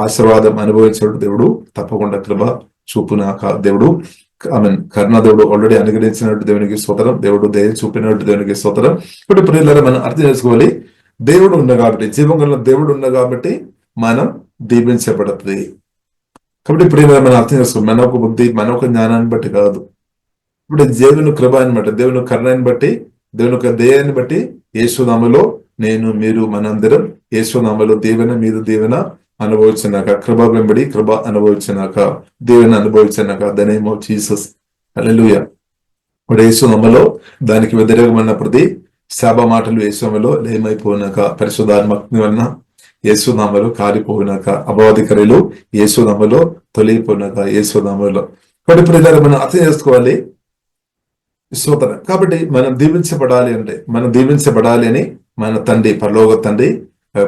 ఆశీర్వాదం అనుభవించడం దేవుడు తప్పకుండా కృప చూపునాక దేవుడు కరుణ దేవుడు ఆల్రెడీ అనుగ్రహించినట్టు దేవునికి స్తోత్రం, దేవుడు దయ చూపినట్టు దేవునికి స్తోత్రం. ఇప్పుడు ప్రియులారా మనం అర్థం చేసుకోవాలి, దేవుడు ఉన్న కాబట్టి, జీవంగల దేవుడు ఉన్న కాబట్టి మనం దీవించబడుతుంది. కాబట్టి ప్రియులారా మనం అర్థం చేసుకోవాలి, మన ఒక బుద్ధి, మన ఒక జ్ఞానాన్ని బట్టి కాదు. ఇప్పుడు దేవుని కృప అనమాట, దేవుని కరుణని బట్టి, దేవుని యొక్క దయాన్ని బట్టి యేసునామములో నేను, మీరు, మనందరం యేసునామములో దీవెన మీద దీవెన అనుభవించినాక, కృప వెంబడి కృప అనుభవించినాక, దేవుని అనుభవించినాక, ద నేమ్ ఆఫ్ జీసస్, హల్లెలూయా. ఇప్పుడు యేసునామములో దానికి వ్యతిరేకమైన ప్రతి శాప మాటలు యేసునామములో లేమైపోయినాక, పరిశుద్ధాత్మ వలన యేసునామములో కారిపోయినాక, అపవాదికరులు యేసునామములో తొలగిపోయినాక, యేసునామములో. కాబట్టి ప్రియులారా మనం అర్థం చేసుకోవాలి స్తోత్రం. కాబట్టి మనం దీవించబడాలి అంటే, మనం దీవించబడాలి అని మన తండ్రి, పరలోక తండ్రి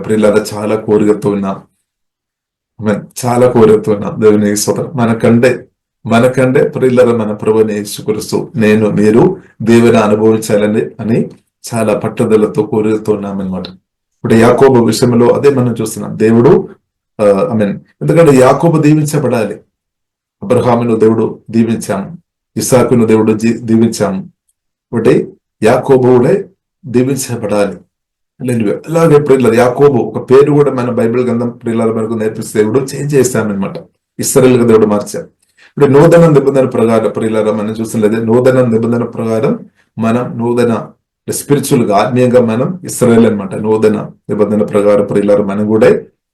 ప్రియులారా చాలా కోరికతో ఉన్నాం, చాలా కోరికతో ఉన్నాం. దేవుని స్తోత్రం. మనకంటే ప్రియులారా మన ప్రభువుని యేసుక్రీస్తు నేను, మీరు దేవుని అనుభవించాలని అని చాలా పట్టుదలతో కోరికతో ఉన్నామన్నమాట. ఇప్పుడు యాకోబు విషయంలో అదే మనం చూస్తున్నాం. దేవుడు ఎందుకంటే యాకోబు దీవించబడాలి. అబ్రహామును దేవుడు దీవించాము, ఇస్సాకును దేవుడు దీవించాము. ఒకటి యాకోబు కూడా దీవించబడాలి. అలాగే ప్రియులారా యాకోబు ఒక పేరు కూడా మన బైబిల్ గ్రంథం ప్రియులారా మనకు నేర్పిస్తే దేవుడు చేంజ్ చేస్తామన్నమాట. ఇశ్రాయేలుగా దేవుడు మార్చాం. ఇప్పుడు నూతన నిబంధన ప్రకారం ప్రియులారా మనం చూసినట్లయితే, నూతన నిబంధన ప్రకారం మనం నూతన స్పిరిచువల్ గా, ఆత్మీయంగా మనం ఇశ్రాయేలు అనమాట. నూతన నిబంధన ప్రకారం ప్రియులారా మనం కూడా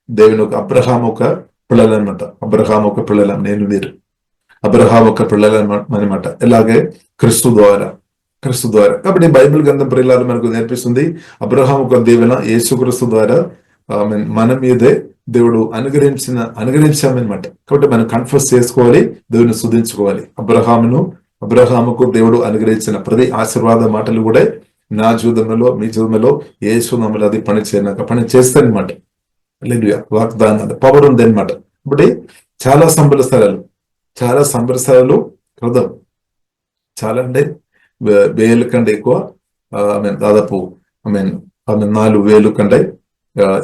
దేవుని ఒక అబ్రహాం ఒక పిల్లలు అనమాట. అబ్రహాం ఒక పిల్లలం, నేను, మీరు అబ్రహాం ఒక పిల్లలు అనమాట. ఇలాగే క్రీస్తు ద్వారా. కాబట్టి బైబిల్ గ్రంథం ప్రియులారా మనకు నేర్పిస్తుంది అబ్రహాం ఒక దీవెన యేసుక్రీస్తు ద్వారా మన మీదే దేవుడు అనుగ్రహించామన్నమాట. కాబట్టి మనం కన్ఫర్స్ చేసుకోవాలి, దేవుని స్తుతించుకోవాలి. అబ్రహాముకు దేవుడు అనుగ్రహించిన ప్రతి ఆశీర్వాద మాటలు కూడా నా జీవితంలో, మీ జీవితంలో యేసు నామములో అది పని చేస్తానమాట. హల్లెలూయా. వాగ్దానాలు పవర్ ఉంది అనమాట. ఇప్పుడు చాలా సంవత్సరాలు క్రితం, చాలా అంటే 1000 కంటే ఎక్కువ, దాదాపు 4000 కంటే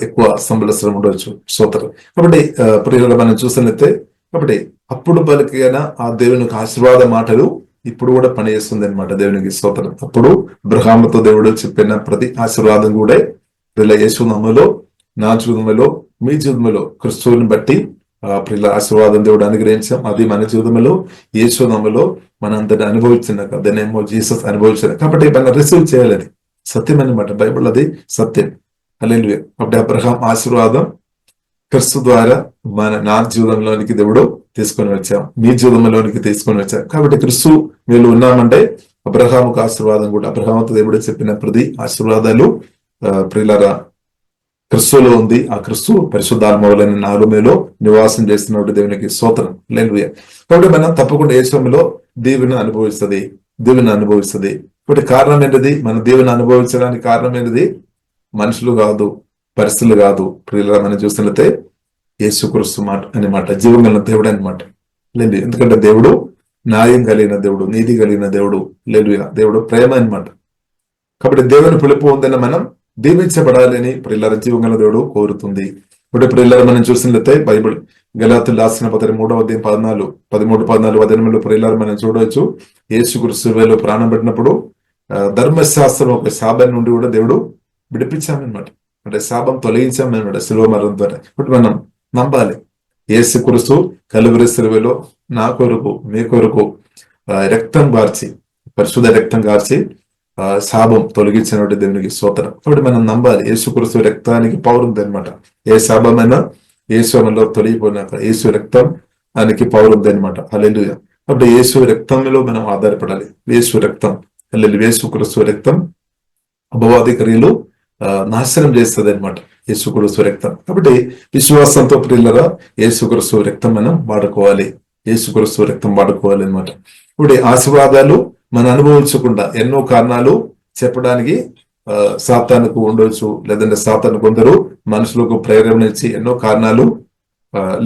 ఎక్కువ సంవత్సరం ఉండవచ్చు స్తోత్రం. కాబట్టి ప్రియులు మనం చూసినట్లయితే, కాబట్టి అప్పుడు పలికిన ఆ దేవునికి ఆశీర్వాద మాటలు ఇప్పుడు కూడా పనిచేస్తుంది అనమాట. దేవునికి స్తోత్రం. అప్పుడు అబ్రహాముతో దేవుడు చెప్పిన ప్రతి ఆశీర్వాదం కూడా యేసు నామములో, నా జీవితంలో, మీ జీవితంలో క్రిస్తువుని బట్టి ప్రియుల ఆశీర్వాదం దేవుడు అనుగ్రహించాం. అది మన జీవితంలో యేసు నామములో మనందరిని అనుభవించినాక, దాన్నేమో జీసస్ అనుభవించారు. కాబట్టి మనం రిసీవ్ చేయాలి. అది సత్యం అనమాట. బైబిల్ అది సత్యం. హల్లెలూయా. అప్పుడు అబ్రహాం ఆశీర్వాదం క్రిస్తు ద్వారా నా జీవితంలోనికి దేవుడు తీసుకొని వచ్చాం, మీ జీవితంలోనికి తీసుకొని వచ్చాం. కాబట్టి క్రిస్తు వీళ్ళు ఉన్నామంటే అబ్రహాముకు ఆశీర్వాదం కూడా, అబ్రహాముతో దేవుడు చెప్పిన ప్రతి ఆశీర్వాదాలు ప్రియులారా క్రిస్తులో ఉంది. ఆ క్రిస్తు పరిశుద్ధాత్మవలైన నాలో మీలో నివాసం చేస్తున్నట్టు దేవునికి స్తోత్రం. హల్లెలూయా. కాబట్టి మనం తప్పకుండా యేసులో దీవెన అనుభవిస్తుంది. కాబట్టి కారణం ఏంటిది? మన దీవెన అనుభవించడానికి కారణం ఏంటిది? మనుషులు కాదు, పరిస్థితులు కాదు. ప్రియులారా మనం చూసినట్లయితే యేసుక్రీస్తు మాట జీవం కలిగిన దేవుడు అనమాట. లేదు, ఎందుకంటే దేవుడు న్యాయం కలిగిన దేవుడు, నీతి కలిగిన దేవుడు. లేదు, దేవుడు ప్రేమ అనమాట. కాబట్టి దేవుని పిలుపు ఉందని మనం దీవించబడాలని ప్రియులారా జీవం గల దేవుడు కోరుతుంది. ఇప్పుడు ప్రియులారా మనం చూసినట్లయితే బైబిల్ గలాతీయులకు రాసిన పత్రిక 3వ అధ్యాయం 13-14 ప్రియులారా మనం చూడవచ్చు. యేసుక్రీస్తు వేలో ప్రాణం పెట్టినప్పుడు ధర్మశాస్త్రం ఒక శాపం నుండి కూడా దేవుడు విడిపించామన్నమాట. అంటే శాపం తొలగించామన్నమాట శిలువ మరణం ద్వారా. ఇప్పుడు మనం నమ్మాలి, యేసుక్రీస్తు కలువరి శిలువలో నా కొరకు, మీ కొరకు రక్తం గార్చి, పరిశుద్ధ రక్తం గార్చి శాపం తొలగించినటువంటి దేవునికి స్తోత్రం. కాబట్టి మనం నమ్మాలి, యేసుక్రీస్తు రక్తానికి పవర్ ఉంది అనమాట. ఏ శాపమైనా యేసులో తొలగిపోయినాక యేసు రక్తం దానికి పవర్ ఉంది అనమాట. హల్లెలూయా. కాబట్టి యేసు రక్తంలో మనం ఆధారపడాలి. యేసు రక్తం, హల్లెలూయా. యేసుక్రీస్తు రక్తం అపవాది క్రియలు నాశనం చేస్తుంది అనమాట, యేసుక్రీస్తు రక్తం. కాబట్టి విశ్వాసంతో ప్రియులరా యేసుక్రీస్తు రక్తం మనం వాడుకోవాలి, యేసుక్రీస్తు రక్తం వాడుకోవాలి అనమాట. ఇప్పుడు ఆశీర్వాదాలు మనం అనుభవించకుండా ఎన్నో కారణాలు చెప్పడానికి సాతానుకు ఉండవచ్చు, లేదంటే సాతాను కొందరు మనుషులకు ప్రేరణ ఇచ్చి ఎన్నో కారణాలు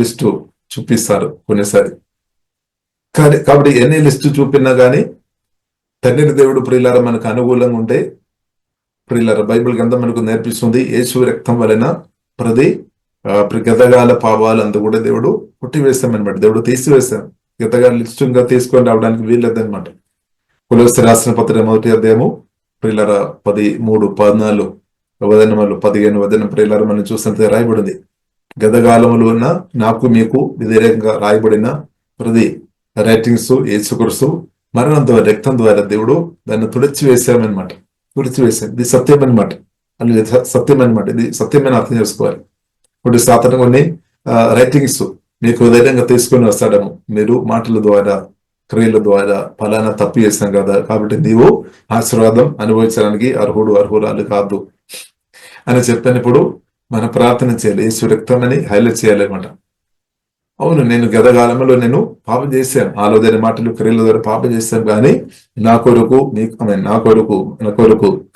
లిస్టు చూపిస్తారు కొన్నిసారి. కాబట్టి ఎన్ని లిస్టు చూపినా గానీ తండ్రి దేవుడు ప్రియులారా మనకు అనుకూలంగా ఉంటే, ప్రియులారా బైబిల్ గ్రంథం మనకు నేర్పిస్తుంది, యేసు రక్తం వలన ప్రతి గతగాల పాపాలు అంతా కూడా దేవుడు కొట్టివేస్తామన్నమాట. దేవుడు తీసివేస్తాం. గతగాల లిస్టుగా తీసుకొని రావడానికి వీల్లేదన్నమాట. కొలొస్సీయులకు రాసిన పత్రిక 1వ అధ్యాయము ప్రియులారా 13, 14 వచనములు 15 వచనం ప్రియులారా మనం చూసినట్లయితే రాయబడింది, గతకాలములో ఉన్న నాకు మీకు వ్యతిరేకంగా రాయబడిన ప్రతి రైటింగ్స్ యేసుక్రీస్తు మరణం ద్వారా, రక్తం ద్వారా దేవుడు దాన్ని తుడిచివేశామన్నమాట. ఇది సత్యం అనమాట. అది సత్యం అనమాట. ఇది సత్యమైన అర్థం చేసుకోవాలి. ఇప్పుడు సాధారణ కొన్ని రైటింగ్స్ మీకు ధైర్యంగా తీసుకొని వస్తాడము, మీరు మాటల ద్వారా, క్రియల ద్వారా ఫలానా తప్పు చేస్తాం కదా, కాబట్టి నీవు ఆశీర్వాదం అనుభవించడానికి అర్హురాలు కాదు అని చెప్పినప్పుడు మన ప్రార్థన చేయాలి, యేసు రక్తం అని హైలైట్ చేయాలన్నమాట. అవును, నేను గతకాలంలో నేను పాపం చేశాను, ఆలోచన మాటలు క్రియల ద్వారా పాపం చేశాను, కానీ నా కొరకు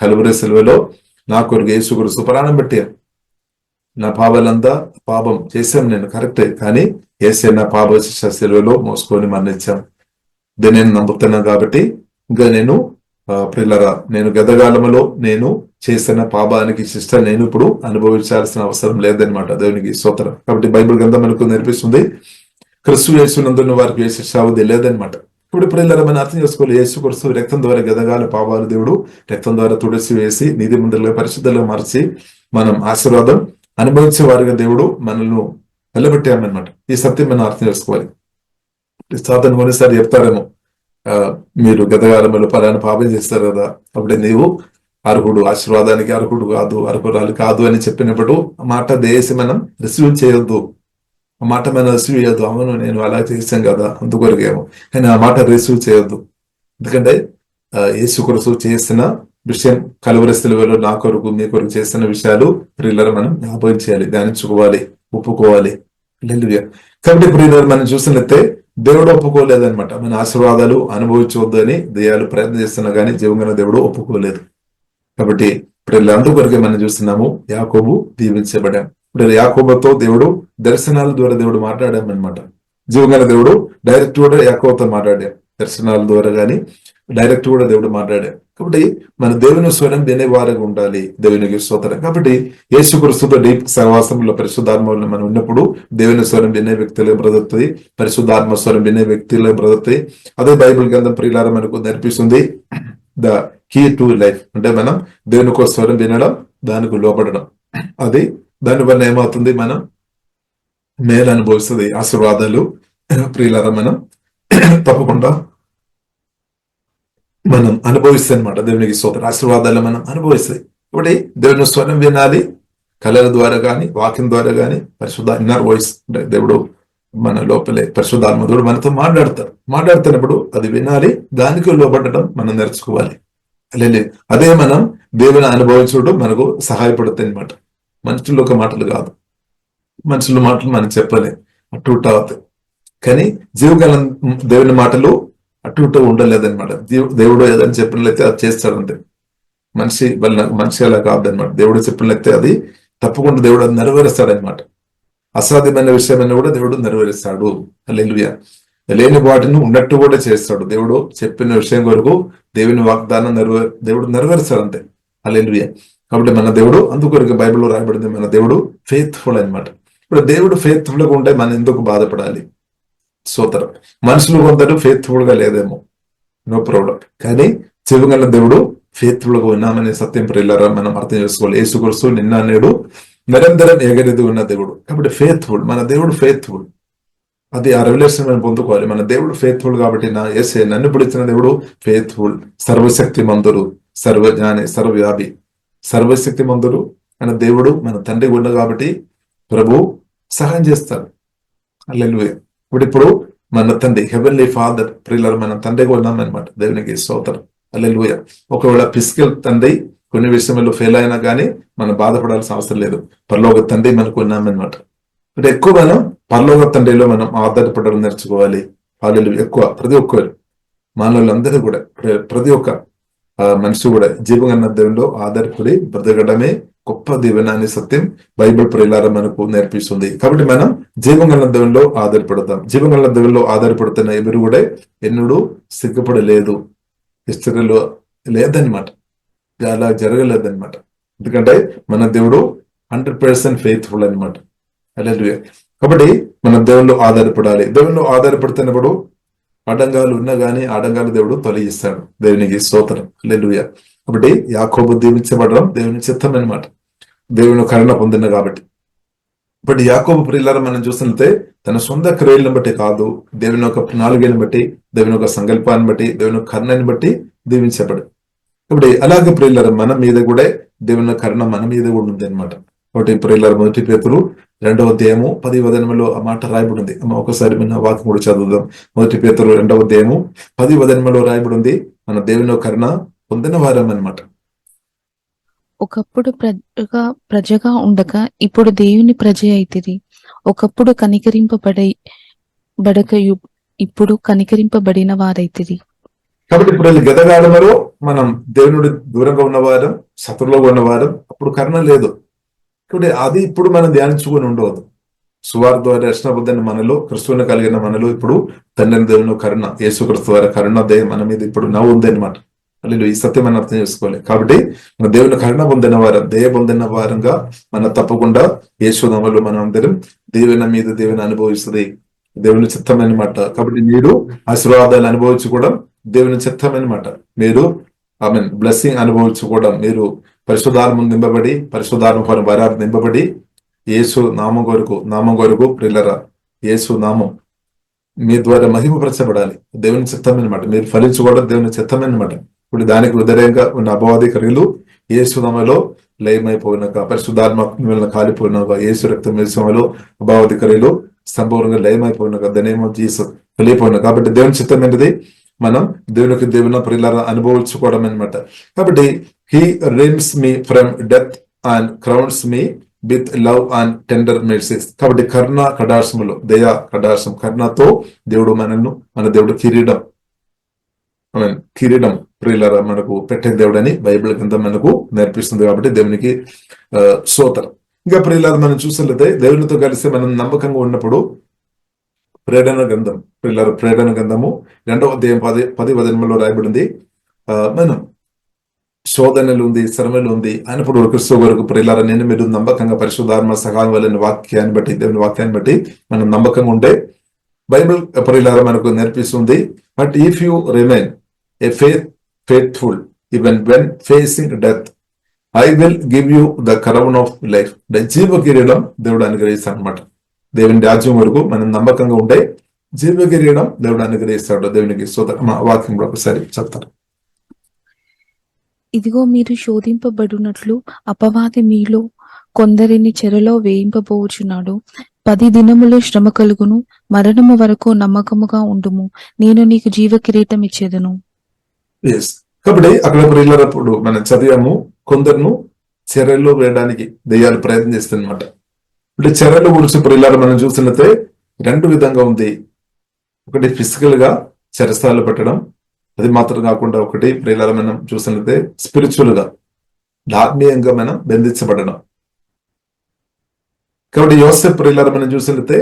కలువరి సిలువలో నా కొరకు యేసుక్రీస్తు ప్రాణం పెట్టాను. నా పాపాలంతా పాపం చేశాను నేను, కరెక్టే, కానీ యేసే నా పాప శిక్ష సిలువలో మోసుకొని మరణించాం. దీన్ని నేను నమ్ముతున్నాను. కాబట్టి ఇంకా నేను ప్రియులారా నేను గతకాలంలో నేను చేసిన పాపానికి శిక్ష నేను ఇప్పుడు అనుభవించాల్సిన అవసరం లేదనమాట. దేవునికి స్తోత్రం. కాబట్టి బైబిల్ గ్రంథం మనకు నేర్పిస్తుంది, క్రీస్తు యేసునందున్న వారికి ఏ శిక్ష అవధి లేదనమాట. ఇప్పుడు ప్రియులారా మనం అర్థం చేసుకోవాలి, యేసుక్రీస్తు రక్తం ద్వారా గతకాల పాపాలు దేవుడు రక్తం ద్వారా తుడిచి వేసి నీతిమంతులుగా పరిశుద్ధులుగా మార్చి మనం ఆశీర్వాదం అనుభవించే వారిగా దేవుడు మనల్ని నిలబెట్టామన్నమాట. ఈ సత్యం మనం అర్థం చేసుకోవాలి. సాతాను కొన్నిసారి చెప్తారేమో, మీరు గతకాలంలో పలానా పాపం చేస్తారు కదా, అప్పుడే నీవు ఆశీర్వాదానికి అర్హురాలు కాదు అని చెప్పినప్పుడు ఆ మాట దయచేసి మనం రిసీవ్ చేయొద్దు. ఆ మాట మనం రిసీవ్ చేయొద్దు. అవును, నేను అలా చేశాం కదా అందుకొరకేమో, కానీ ఆ మాట రిసీవ్ చేయొద్దు. ఎందుకంటే యేసుక్రీస్తు చేసిన విషయం, కలువరి సిలువలో నా కొరకు, మీ కొరకు చేసిన విషయాలు ప్రియులారా మనం జ్ఞాపకం చేయాలి, ధ్యానించుకోవాలి. ఒప్పుకోవాలి. హల్లెలూయా. కాబట్టి ఇప్పుడు మనం చూసినట్లయితే దేవుడు ఒప్పుకోలేదన్నమాట. మన ఆశీర్వాదాలు అనుభవించవద్దు అని దెయ్యాలు ప్రయత్నం చేస్తున్నా కానీ జీవంగల దేవుడు ఒప్పుకోలేదు. కాబట్టి ఇప్పుడు అందుకొరకే మనం చూస్తున్నాము, యాకోబు దీవించబడాం. ఇప్పుడు యాకోబుతో దేవుడు దర్శనాల ద్వారా దేవుడు మాట్లాడామన్నమాట. జీవంగల దేవుడు డైరెక్ట్ కూడా యాకోబుతో మాట్లాడాం, దర్శనాల ద్వారా గాని డైరెక్ట్ కూడా దేవుడు మాట్లాడాం. కాబట్టి మన దేవుని స్వరం వినేవారుగా ఉండాలి. దేవునికి స్తోత్రం. కాబట్టి యేసుక్రీస్తుతో డీప్ సహవాసంలో పరిశుద్ధాత్మలో మనం ఉన్నప్పుడు దేవుని స్వరం వినే వ్యక్తులకు బ్రతుకుతుంది, పరిశుద్ధాత్మ స్వరం వినే వ్యక్తులకు బ్రతుకుతాయి. అదే బైబిల్ గ్రంథం ప్రియులారా మనకు నేర్పిస్తుంది ద కీ టు లైఫ్. అంటే మనం దేవుని కోసం స్వరం వినడం, దానికి లోపడడం. అది దానివల్ల ఏమవుతుంది, మనం మేలు అనుభవిస్తుంది, ఆశీర్వాదాలు ప్రియులారా మనం తప్పకుండా మనం అనుభవిస్తాయి అనమాట. దేవునికి స్తోత్రం. ఆశీర్వాదాలు మనం అనుభవిస్తాయి. కాబట్టి దేవుని స్వరం వినాలి, కళల ద్వారా కానీ వాక్యం ద్వారా కానీ. పరిశుద్ధ ఇన్నర్ వాయిస్ అంటే దేవుడు మన లోపలే పరిశుద్ధాత్మధుడు మనతో మాట్లాడుతున్నప్పుడు అది వినాలి, దానికి లోబడడం మనం నేర్చుకోవాలి. అదే మనం దేవుని అనుభవించడం మనకు సహాయపడుతుంది అనమాట. మనుషుల ఒక మాటలు కాదు, మనుషుల మాటలు మనం చెప్పలేం, అటు ఇటు అవుతాయి. కానీ జీవగల దేవుని మాటలు అటు ఇటు ఉండలేదన్నమాట. దేవుడు ఏదని చెప్పినట్లయితే అది చేస్తాడంతే. మనిషి అలా కాదనమాట. దేవుడు చెప్పినట్లయితే అది తప్పకుండా దేవుడు అది నెరవేరుస్తాడనమాట. అసాధ్యమైన విషయమైనా కూడా దేవుడు నెరవేరుస్తాడు. హల్లెలూయా. లేని వాటిని ఉన్నట్టు కూడా చేస్తాడు. దేవుడు చెప్పిన విషయం వరకు దేవుని వాగ్దానం దేవుడు నెరవేరుస్తాడు అంతే. హల్లెలూయా. కాబట్టి మన దేవుడు అందుకొరకు బైబిల్లో రాయబడింది, మన దేవుడు ఫెయిత్ఫుల్ అనమాట. ఇప్పుడు దేవుడు ఫెయిత్ఫుల్ గా ఉంటే మనం ఎందుకు బాధపడాలి? సోదరం, మనుషులు కొందరు ఫెయిత్ఫుల్ గా లేదేమో, నో ప్రాబ్లం. కానీ జీవగల దేవుడు ఫెయిత్ఫుల్ గా ఉన్నామనే సత్యం ప్రియులారా మనం అర్థం చేసుకోవాలి. యేసుక్రీస్తు నిన్న నేడు నిరంతరం ఎగరేది ఉన్న దేవుడు. కాబట్టి ఫెయిత్ఫుల్, మన దేవుడు ఫెయిత్ఫుల్. అది ఆ రెవల్యూషన్ మనం పొందుకోవాలి. మన దేవుడు ఫెయిత్ఫుల్ కాబట్టి నన్ను పిలిచిన దేవుడు ఫెయిత్ఫుల్, సర్వశక్తి మందుడు, సర్వజ్ఞాని, సర్వవ్యాపి, సర్వశక్తి మందుడు అనే దేవుడు మన తండ్రి ఉండ కాబట్టి ప్రభు సహాయం చేస్తాడు. హల్లెలూయా. ఇప్పుడు మన తండ్రి హెవెన్లీ ఫాదర్ ప్రియులారా మన తండ్రిగా ఉన్నామన్నమాట. దేవునికి స్తోత్రం. హల్లెలూయా. ఒకవేళ ఫిజికల్ తండ్రి కొన్ని విషయంలో ఫెయిల్ అయినా కానీ మనం బాధపడాల్సిన అవసరం లేదు. పరలోక తండ్రి మనకు ఉన్నామన్నమాట. అంటే ఎక్కువ మనం పరలోక తండ్రిలో మనం ఆధారపడడం నేర్చుకోవాలి. హల్లెలూయా. ఎక్కువ ప్రతి ఒక్కరు మానవులందరూ కూడా ప్రతి ఒక్క మనిషి కూడా జీవగన్న దేవుల్లో ఆధారపడి బ్రతకడమే గొప్ప దీవెన అనే సత్యం బైబిల్ ప్రియులారా మనకు నేర్పిస్తుంది. కాబట్టి మనం జీవగల దేవుల్లో ఆధారపడతాం. జీవగల దేవుల్లో ఆధారపడుతున్న ఎవరు కూడా ఎన్నడూ సిగ్గుపడలేదు, హిస్టరీలో లేదనమాట, అలా జరగలేదన్నమాట. ఎందుకంటే మన దేవుడు 100% ఫెయిత్ఫుల్ అనమాట. హల్లెలూయా. కాబట్టి మన దేవుళ్ళు ఆధారపడాలి. దేవుళ్ళు ఆధారపడుతున్నప్పుడు ఆటంకాలు ఉన్నా గానీ ఆటంకాలు దేవుడు తొలగిస్తాడు. దేవునికి స్తోత్రం. హల్లెలూయా. కాబట్టి యాకోబు దీవించబడడం దేవుని చిత్తం అనమాట, దేవుని కరుణ పొందిన కాబట్టి. ఇప్పుడు యాకోబు ప్రియులారా మనం చూసినట్లయితే తన సొంత క్రియలను బట్టి కాదు, దేవుని యొక్క ప్రణాళికను బట్టి, దేవుని యొక్క సంకల్పాన్ని బట్టి, దేవుని యొక్క కరుణని బట్టి దీవించబడు. ఇప్పుడు అలాగే ప్రియులారా మన మీద కూడా దేవుని కరుణ మన మీద కూడా ఉంది అనమాట. కాబట్టి ప్రియులారా 1 పేతురు 2వ అధ్యాయము 10వ వచనంలో ఆ మాట రాయబడి ఉంది. ఒకసారి మన వాక్యం కూడా చదువుదాం. 1 పేతురు 2వ అధ్యాయము 10వ వచనంలో రాయబడి ఉంది, మన దేవుని కరుణ పొందిన వారం అనమాట. ఒకప్పుడు ప్రజగా ఉండక ఇప్పుడు దేవుని ప్రజ అయితిరి. ఒకప్పుడు బడకయు ఇప్పుడు కనికరింపబడిన వారైతిరి. కాబట్టి ఇప్పుడు గతకాలంలో మనం దేవునుడి దూరంగా ఉన్నవారం, శత్రువులో ఉన్నవారం, అప్పుడు కరుణ లేదు. కాబట్టి అది ఇప్పుడు మనం ధ్యానించుకొని ఉండవద్దు. సువార్త ద్వారా రక్షణ పొందిన మనలో, క్రిస్తువుని కలిగిన మనలో ఇప్పుడు తండ్రి దేవుని కరుణ, యేసుక్రీస్తు ద్వారా కరుణ దయ మన మీద ఇప్పుడు నవ్వు ఉంది అనమాట. అల్లు ఈ సత్యం మనం అర్థం చేసుకోవాలి. కాబట్టి మన దేవుని కరుణ పొందిన వారం, దయ పొందిన వారంగా మనం తప్పకుండా యేసునామములో మనం అందరం దేవుని మీద దేవుని అనుభవిస్తుంది, దేవుని చిత్తం అనమాట. కాబట్టి మీరు ఆశీర్వాదాలు అనుభవించుకోవడం దేవుని చిత్తం అనమాట. మీరు బ్లెస్సింగ్ అనుభవించుకోవడం, మీరు పరిశుద్ధాత్మ నింపబడి, పరిశుద్ధాత్మ వరాలు నింపబడి యేసు నామం కొరకు ప్రియులారా యేసు నామం మీ ద్వారా మహిమపరచబడాలి. దేవుని చిత్తం అనమాట. మీరు ఫలించుకోవడం దేవుని చిత్తం అనమాట. ఇప్పుడు దానికి వ్యతిరేకంగా ఉన్న అపవాది క్రియలు యేసు నామములో లయమైపోయినాక, పరిశుద్ధాత్మ కాలిపోయినాక, యేసు రక్తం విషయంలో అపవాది క్రియలు సంపూర్ణంగా లయమైపోయినాక, ద నేమ్ ఆఫ్ జీసస్ వెళ్ళిపోయినా. కాబట్టి దేవుని చిత్తం ఏంటిది? మనం దేవుని ప్రియులారా అనుభవించుకోవడం అనమాట. కాబట్టి he RIMS me from death and crowns me with love and tender mercies. కాబట్టి కరుణ కటాక్షములు, దయా కటాక్షం, కరుణతో దేవుడు మన దేవుడు కిరీటం ప్రియులారా మనకు పెట్టే దేవుడు అని బైబిల్ కింద మనకు నేర్పిస్తుంది. కాబట్టి దేవునికి స్తోత్రం. ఇంకా ప్రియులారా మనం చూసినట్లయితే దేవునితో కలిసి మనం నమ్మకంగా ఉన్నప్పుడు ప్రేరణ గ్రంథం, ప్రియులారా ప్రేరణ గ్రంథము 2వ అధ్యాయం 10 రాయబడింది. మనం శోధనలు ఉంది, శ్రమలు ఉంది అయినప్పుడు క్రీస్తు వరకు ప్రియులారా నేను మీరు నమ్మకంగా పరిశుద్ధాత్మ సహాయం వల్ల వాక్యాన్ని బట్టి, దేవుని వాక్యాన్ని బట్టి మనం నమ్మకంగా ఉంటే బైబిల్ ప్రియులారా మనకు నేర్పిస్తుంది. But if you remain A faithful even when facing death, I will give you the crown of life. జీవ కిరీటం దేవుడు అనుగ్రహిస్తాడు అనమాట. దేవుని రాజ్యం వరకు మనం నమ్మకంగా ఉంటే జీవ కిరీటం దేవుడు అనుగ్రహిస్తాడు. దేవునికి వాక్యంలో ఒకసారి చెప్తారు. ఇదిగో మీరు శోధింపబడినట్లు అపవాది మీలో కొందరిని చెరలో వేయింపబోచున్నాడు. 10 దినములు శ్రమ కలుగును, మరణము వరకు నమ్మకముగా ఉండుము, నేను నీకు జీవ కిరీటం ఇచ్చేదను. కాబట్టి అక్కడ ప్రియులప్పుడు మనం చదివాము, కొందరును చెరలో వేయడానికి దెయ్యాలు ప్రయత్నం చేస్తాయన్నమాట. అంటే చెరల గురించి ప్రియులారా మనం చూసినట్లయితే 2 విధంగా ఉంది. ఒకటి ఫిజికల్ గా చెరసాలు పెట్టడం, అది మాత్రం కాకుండా ఒకటి ప్రియులారా మనం చూసినట్లయితే స్పిరిచువల్ గా ఆత్మీయంగా మనం బంధించబడడం. కాబట్టి యోసేపు ప్రియులారా మనం చూసినట్లయితే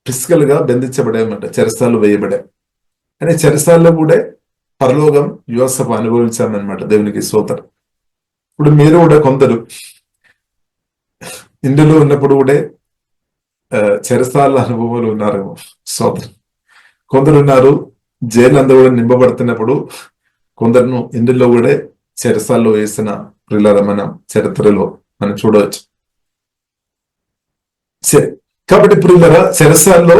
ఫిజికల్ గా బంధించబడేమాట, చెరసాలు వేయబడే. అని చెరసాల్లో కూడా పరలోకం యోసేపు అనుభవించామన్నమాట. దేవునికి స్తోత్రం. ఇప్పుడు మీరు కూడా కొందరు ఇందులో ఉన్నప్పుడు కూడా చెరసాల అనుభవాలు ఉన్నారేమో. స్తోత్రం. కొందరు ఉన్నారు జైలు అంతా కూడా నింపబడుతున్నప్పుడు, కొందరును ఇందులో కూడా చెరసాల్లో వేసిన ప్రియులారా మనం చరిత్రలో మనం చూడవచ్చు. కాబట్టి ప్రియులారా చెరసాల్లో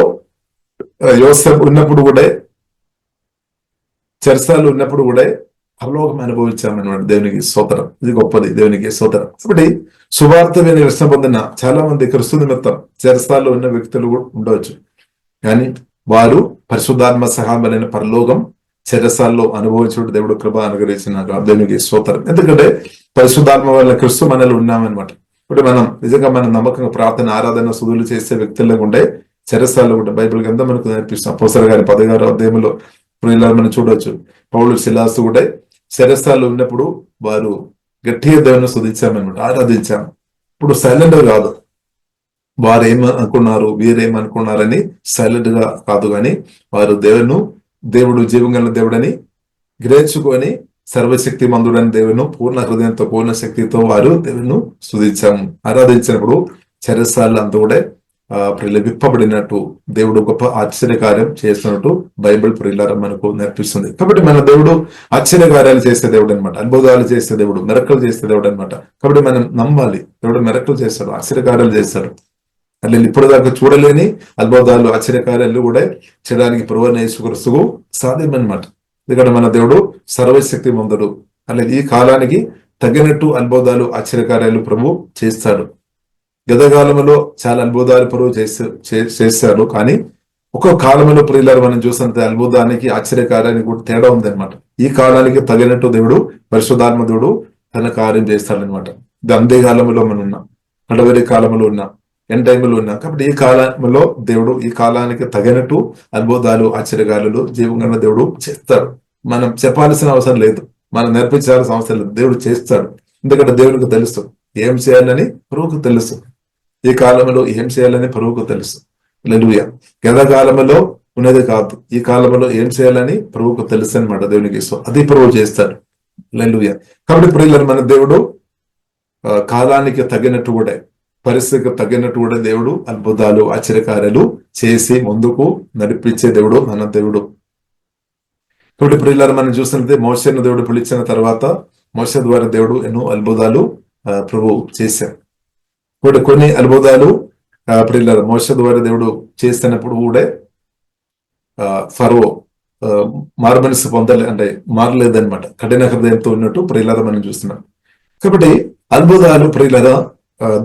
యోసేపు ఉన్నప్పుడు కూడా, చెరసాలు ఉన్నప్పుడు కూడా పరలోకం అనుభవించామన్నమాట. దేవునికి స్తోత్రం. ఇది గొప్పది. దేవునికి స్తోత్రం. కాబట్టి సువార్త విని రక్షణ పొందిన చాలా మంది క్రీస్తు నిమిత్తం చెరసాల్లో ఉన్న వ్యక్తులు కూడా ఉండవచ్చు. కానీ వారు పరిశుద్ధాత్మ సహాయమైన పరలోకం చెరసాల్లో అనుభవించుకుంటూ దేవుడు కృప అనుగ్రహించిన దేవునికి స్తోత్రం. ఎందుకంటే పరిశుద్ధాత్మ వల్ల క్రీస్తు మనలో ఉన్నామన్నమాట. ఇప్పుడు మనం నిజంగా మన నమ్మకంగా ప్రార్థన, ఆరాధన, సుధులు చేసే వ్యక్తుల్లో ఉండే చెరసాల్లో ఉండే బైబిల్ కింద మనకు నేర్పిస్తాం. అపోస్తలుల గారి 16వ అధ్యాయంలో మనం చూడవచ్చు. పౌలు, సిలాసు కూడా చెరసాల్లో ఉన్నప్పుడు వారు గట్టిగా దేవుని స్తుతించామన్నమాట, ఆరాధించాము. ఇప్పుడు సైలెంట్ గా కాదు, వారు ఏమనుకున్నారు, వీరేమనుకున్నారని సైలెంట్ గా కాదు, కానీ వారు దేవుడు జీవంగల దేవుడని గ్రహించుకొని సర్వశక్తి మందుడని దేవుని పూర్ణ హృదయంతో, పూర్ణ శక్తితో వారు దేవుని స్తుతించాము, ఆరాధించినప్పుడు చెరసాలు అంతా కూడా విప్పబడినట్టు దేవుడు గొప్ప ఆశ్చర్యకార్యం చేస్తున్నట్టు బైబిల్ ప్రియులారా మనకు నేర్పిస్తుంది. కాబట్టి మన దేవుడు ఆశ్చర్యకార్యాలు చేసే దేవుడు అనమాట, అద్భుతాలు చేసే దేవుడు, మెరకలు చేసే దేవుడు అనమాట. కాబట్టి మనం నమ్మాలి, దేవుడు మెరకలు చేస్తాడు, ఆశ్చర్యకార్యాలు చేస్తాడు. అట్లా ఇప్పుడు దాకా చూడలేని అద్భుతాలు, ఆశ్చర్యకార్యాలు కూడా చేయడానికి ప్రభువైన యేసుక్రీస్తుకు సాధ్యమన్నమాట. ఎందుకంటే మన దేవుడు సర్వశక్తి మందుడు. అలాగే ఈ కాలానికి తగినట్టు అద్భుతాలు, ఆశ్చర్యకార్యాలు ప్రభు చేస్తాడు. గతకాలంలో చాలా అద్భుతాలు ప్రభు చేశాడు. కానీ ఒక్కొక్క కాలంలో ప్రియులారా మనం చూసినంత అద్భుతానికి, ఆశ్చర్యకార్యానికి కూడా తేడా ఉందన్నమాట. ఈ కాలానికి తగినట్టు దేవుడు పరిశుద్ధాత్మ దేవుడు తన కార్యం చేస్తాడనమాట. ఇది అందే కాలంలో మనం ఉన్నాం, కడవరి కాలంలో ఉన్నాం, ఎండ్ టైంలో ఉన్నాం. కాబట్టి ఈ కాలంలో దేవుడు ఈ కాలానికి తగినట్టు అద్భుతాలు, ఆశ్చర్యకార్యాలు జీవంగా దేవుడు చేస్తాడు. మనం చెప్పాల్సిన అవసరం లేదు, మనం నేర్పించాల్సిన అవసరం లేదు, దేవుడు చేస్తాడు. ఎందుకంటే దేవునికి తెలుసు ఏం చేయాలని, ప్రభువుకు తెలుసు. ఈ కాలంలో ఏం చేయాలని ప్రభువుకు తెలుసు. హల్లెలూయా. గత కాలంలో ఉన్నది కాదు, ఈ కాలంలో ఏం చేయాలని ప్రభువుకు తెలుసు అనమాట. దేవునికి అది ప్రభువు చేస్తాడు. హల్లెలూయా. కాబట్టి ప్రియులారా మన దేవుడు కాలానికి తగినట్టు కూడా, పరిస్థితికి తగినట్టు కూడా దేవుడు అద్భుతాలు, ఆశ్చర్యకార్యాలు చేసి ముందుకు నడిపించే దేవుడు మన దేవుడు. కాబట్టి ప్రియులారా మనం చూసినట్లయితే మోషేను దేవుడు పిలిచిన తర్వాత మోషే ద్వారా దేవుడు ఎన్నో అద్భుతాలు ప్రభు చేశారు. ఇప్పుడు కొన్ని అద్భుతాలు ప్రియులారా మోషే ద్వారా దేవుడు చేస్తున్నప్పుడు కూడా ఫరో మారుమనసు అంటే మారలేదన్నమాట, కఠిన హృదయంతో ఉన్నట్టు ప్రియులారా మనం చూస్తున్నాం. కాబట్టి అద్భుతాలు ప్రియులారా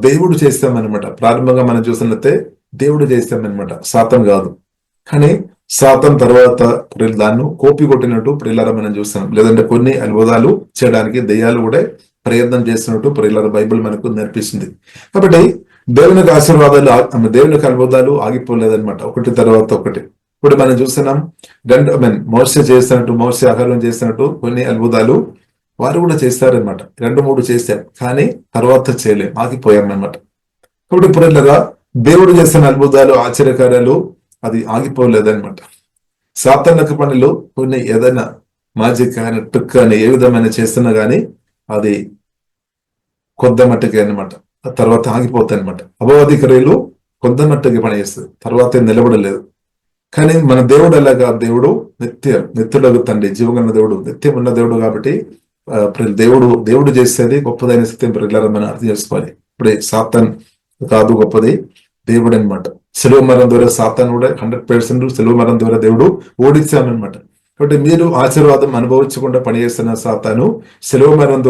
దేవుడు చేస్తామన్నమాట. ప్రారంభంగా మనం చూసినట్లయితే దేవుడు చేస్తామన్నమాట, సాతాను కాదు. కానీ సాతాను తర్వాత దాన్ని కోపి కొట్టినట్టు ప్రియులారా మనం చూస్తున్నాం. లేదంటే కొన్ని అద్భుతాలు చేయడానికి దెయ్యాలు కూడా ప్రయత్నం చేస్తున్నట్టు ప్రియులారా బైబిల్ మనకు నేర్పిస్తుంది. కాబట్టి దేవునికి ఆశీర్వాదాలు దేవునికి అద్భుతాలు ఆగిపోలేదన్నమాట, ఒకటి తర్వాత ఒకటి. ఇప్పుడు మనం చూస్తున్నాం మోసే చేస్తున్నట్టు, మోసే ఆహారం చేస్తున్నట్టు కొన్ని అద్భుతాలు వారు కూడా చేస్తారనమాట. 2-3 చేశారు, కానీ తర్వాత చేయలేం, ఆగిపోయామన్నమాట. కాబట్టి ప్రియులారా దేవుడు చేస్తున్న అద్భుతాలు, ఆశ్చర్యకార్యాలు అది ఆగిపోలేదన్నమాట. సాతానుక పనులు కొన్ని ఏదైనా మాజిక్ కానీ ట్రిక్ కానీ ఏ విధమైన చేస్తున్నా కానీ అది కొద్ది మట్టుకే అనమాట, తర్వాత ఆగిపోతాయి అనమాట. అపవాది క్రియలు కొద్ది మట్టుకి పనిచేస్తుంది, తర్వాత నిలబడలేదు. కానీ మన దేవుడు అలాగా, దేవుడు నిత్యుడు తండ్రి, జీవగల దేవుడు, నిత్యం ఉన్న దేవుడు. కాబట్టి దేవుడు చేసేది గొప్పదైన సత్యం ప్రియులారా మనం అర్థం చేసుకోవాలి. ఇప్పుడే సాతాన్ కాదు గొప్పది, దేవుడు అనమాట. సెలవు మరణం ద్వారా సాతాన్ కూడా 100% సెలవు మరణం ద్వారా దేవుడు ఓడించామన్నమాట. కాబట్టి మీరు ఆశీర్వాదం అనుభవించకుండా పనిచేస్తున్న సాతాను సెలవు మరణం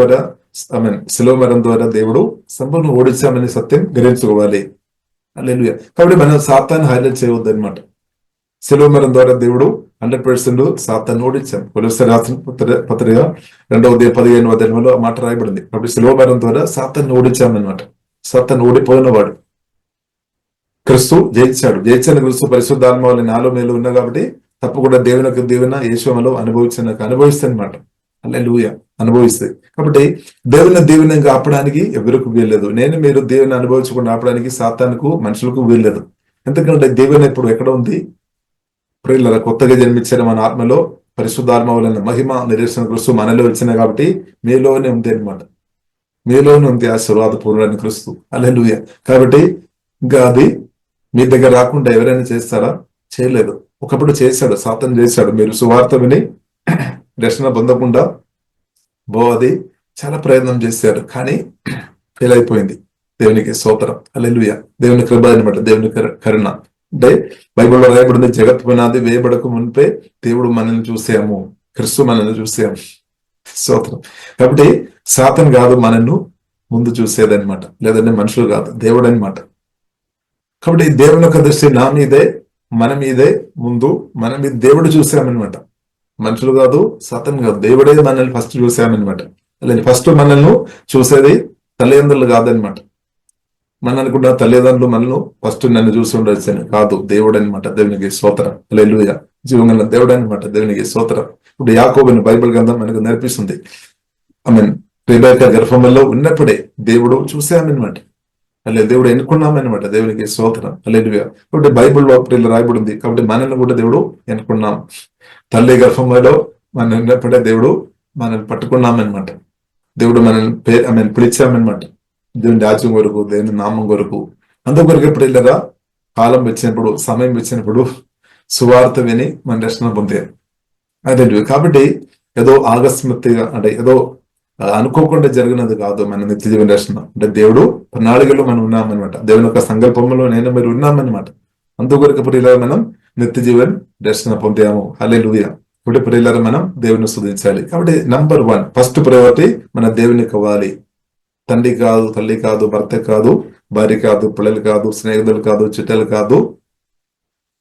ద్వారా దేవుడు సంపూర్ణ ఓడించామని సత్యం గ్రహించుకోవాలి. హల్లెలూయా. కాబట్టి మనం సాతాను హైలైట్ చేయవద్దు అనమాట. సెలవు మరణం ద్వారా దేవుడు 100% సాతాను ఓడించాం. కొలొస్సే రాసిన పత్రిక 2:15 ఆ మాట రాయబడింది. కాబట్టి సెలవు మరణం ద్వారా సాతాను ఓడించామన్నమాట. సాతాను ఓడిపోయినవాడు, క్రీస్తు జయించిన క్రీస్తు పరిశుద్ధాత్మ వల్ల నాలో మేలు ఉన్నా కాబట్టి తప్పకుండా దేవునికి దీవెన యేసులో అనుభవిస్తానమాట. హల్లెలూయా, అనుభవిస్తాయి. కాబట్టి దేవుని దీవెనగా ఆపడానికి ఎవరికి వీల్లేదు. మీరు దేవుని అనుభవించకుండా ఆపడానికి సాతానుకు, మనుషులకు వీల్లేదు. ఎందుకంటే దీవెన ఇప్పుడు ఎక్కడ ఉంది? ప్రియులారా కొత్తగా జన్మించిన మన ఆత్మలో పరిశుద్ధాత్మ వలన మహిమ నిరీక్షణ క్రీస్తు మనలో వచ్చిన కాబట్టి మీలోనే ఉంది అనమాట. మీలోనే ఉంది ఆశీర్వాదపూర్వమైన క్రీస్తు. హల్లెలూయా. కాబట్టి ఇంకా అది మీ దగ్గర రాకుండా ఎవరైనా చేస్తారా? చేయలేదు. ఒకప్పుడు చేశాడు, సాతాను చేశాడు. మీరు సువార్త విని రక్షణ పొందకుండా అది చాలా ప్రయత్నం చేశారు, కానీ ఫెయిల్ అయిపోయింది. దేవునికి స్తోత్రం. హల్లెలూయా. దేవుని కృప అనమాట, దేవుని కరుణ. అంటే బైబిల్లో రాయబడింది, జగత్ పునాది వేయబడక మునిపే దేవుడు మనల్ని చూసాము, క్రీస్తు మనల్ని చూసాము. స్తోత్రం. కాబట్టి సాతాను కాదు మనల్ని ముందు చూసేదనమాట, లేదంటే మనుషులు కాదు, దేవుడు అనమాట. కాబట్టి దేవుని యొక్క దృష్టి నా మీదే, మన మీదే ముందు, మన మీద దేవుడు చూసామన్నమాట. మనుషులు కాదు, సాతాను కాదు, దేవుడే మనల్ని ఫస్ట్ చూసామన్నమాట. అలాగే ఫస్ట్ మనల్ని చూసేది తల్లిదండ్రులు కాదనమాట. మన అనుకుంటా తల్లిదండ్రులు మనల్ని ఫస్ట్ నన్ను చూసి ఉండొచ్చు కాదు, దేవుడు అనమాట. దేవునికి స్తోత్రం. హల్లెలూయా. జీవగల దేవుడు అనమాట, దేవునికి స్తోత్రం. ఇప్పుడు యాకోబుని బైబిల్ గ్రంథం మనకు నేర్పిస్తుంది. రెబెక్కా గర్భంలో ఉన్నప్పుడే దేవుడు చూసామన్నమాట. అలా దేవుడు ఎన్నుకున్నామన్నమాట. దేవునికి స్తోత్రం. హల్లెలూయా. కాబట్టి బైబిల్లో రాయబడింది. కాబట్టి మనల్ని కూడా దేవుడు ఎన్నుకున్నాం. తల్లి గర్భంలో మనం ఉన్నప్పుడే దేవుడు మనల్ని పట్టుకున్నామన్నమాట. దేవుడు మనల్ని పిలిచామన్నమాట. దేవుని రాజ్యం కొరకు, దేవుని నామం కొరకు. అందుకొరకు ప్రియులారా కాలం వచ్చినప్పుడు, సమయం వచ్చినప్పుడు సువార్త విని మన రక్షణ పొందారు. అదే కాబట్టి ఏదో ఆకస్మికగా, అంటే ఏదో అనుకోకుండా జరిగినది కాదు మన నిత్య జీవన రక్షణ. అంటే దేవుడు ప్రణాళికలో మనం ఉన్నామన్నమాట. దేవుని యొక్క సంకల్పంలో మీరు ఉన్నామన్నమాట. అందుకొరకు ప్రియులారా మనం నిత్య జీవన్ రక్షణ పొందాము. హల్లెలూయా. ఇప్పుడు ప్రియులారా మనం దేవుని స్తుతించాలి. కాబట్టి నంబర్ 1 ఫస్ట్ ప్రయారిటీ మన దేవునికి ఇవ్వాలి. తండ్రి కాదు, తల్లి కాదు, భర్త కాదు, భార్య కాదు, పిల్లలు కాదు, స్నేహితులు కాదు, చుట్టాలు కాదు,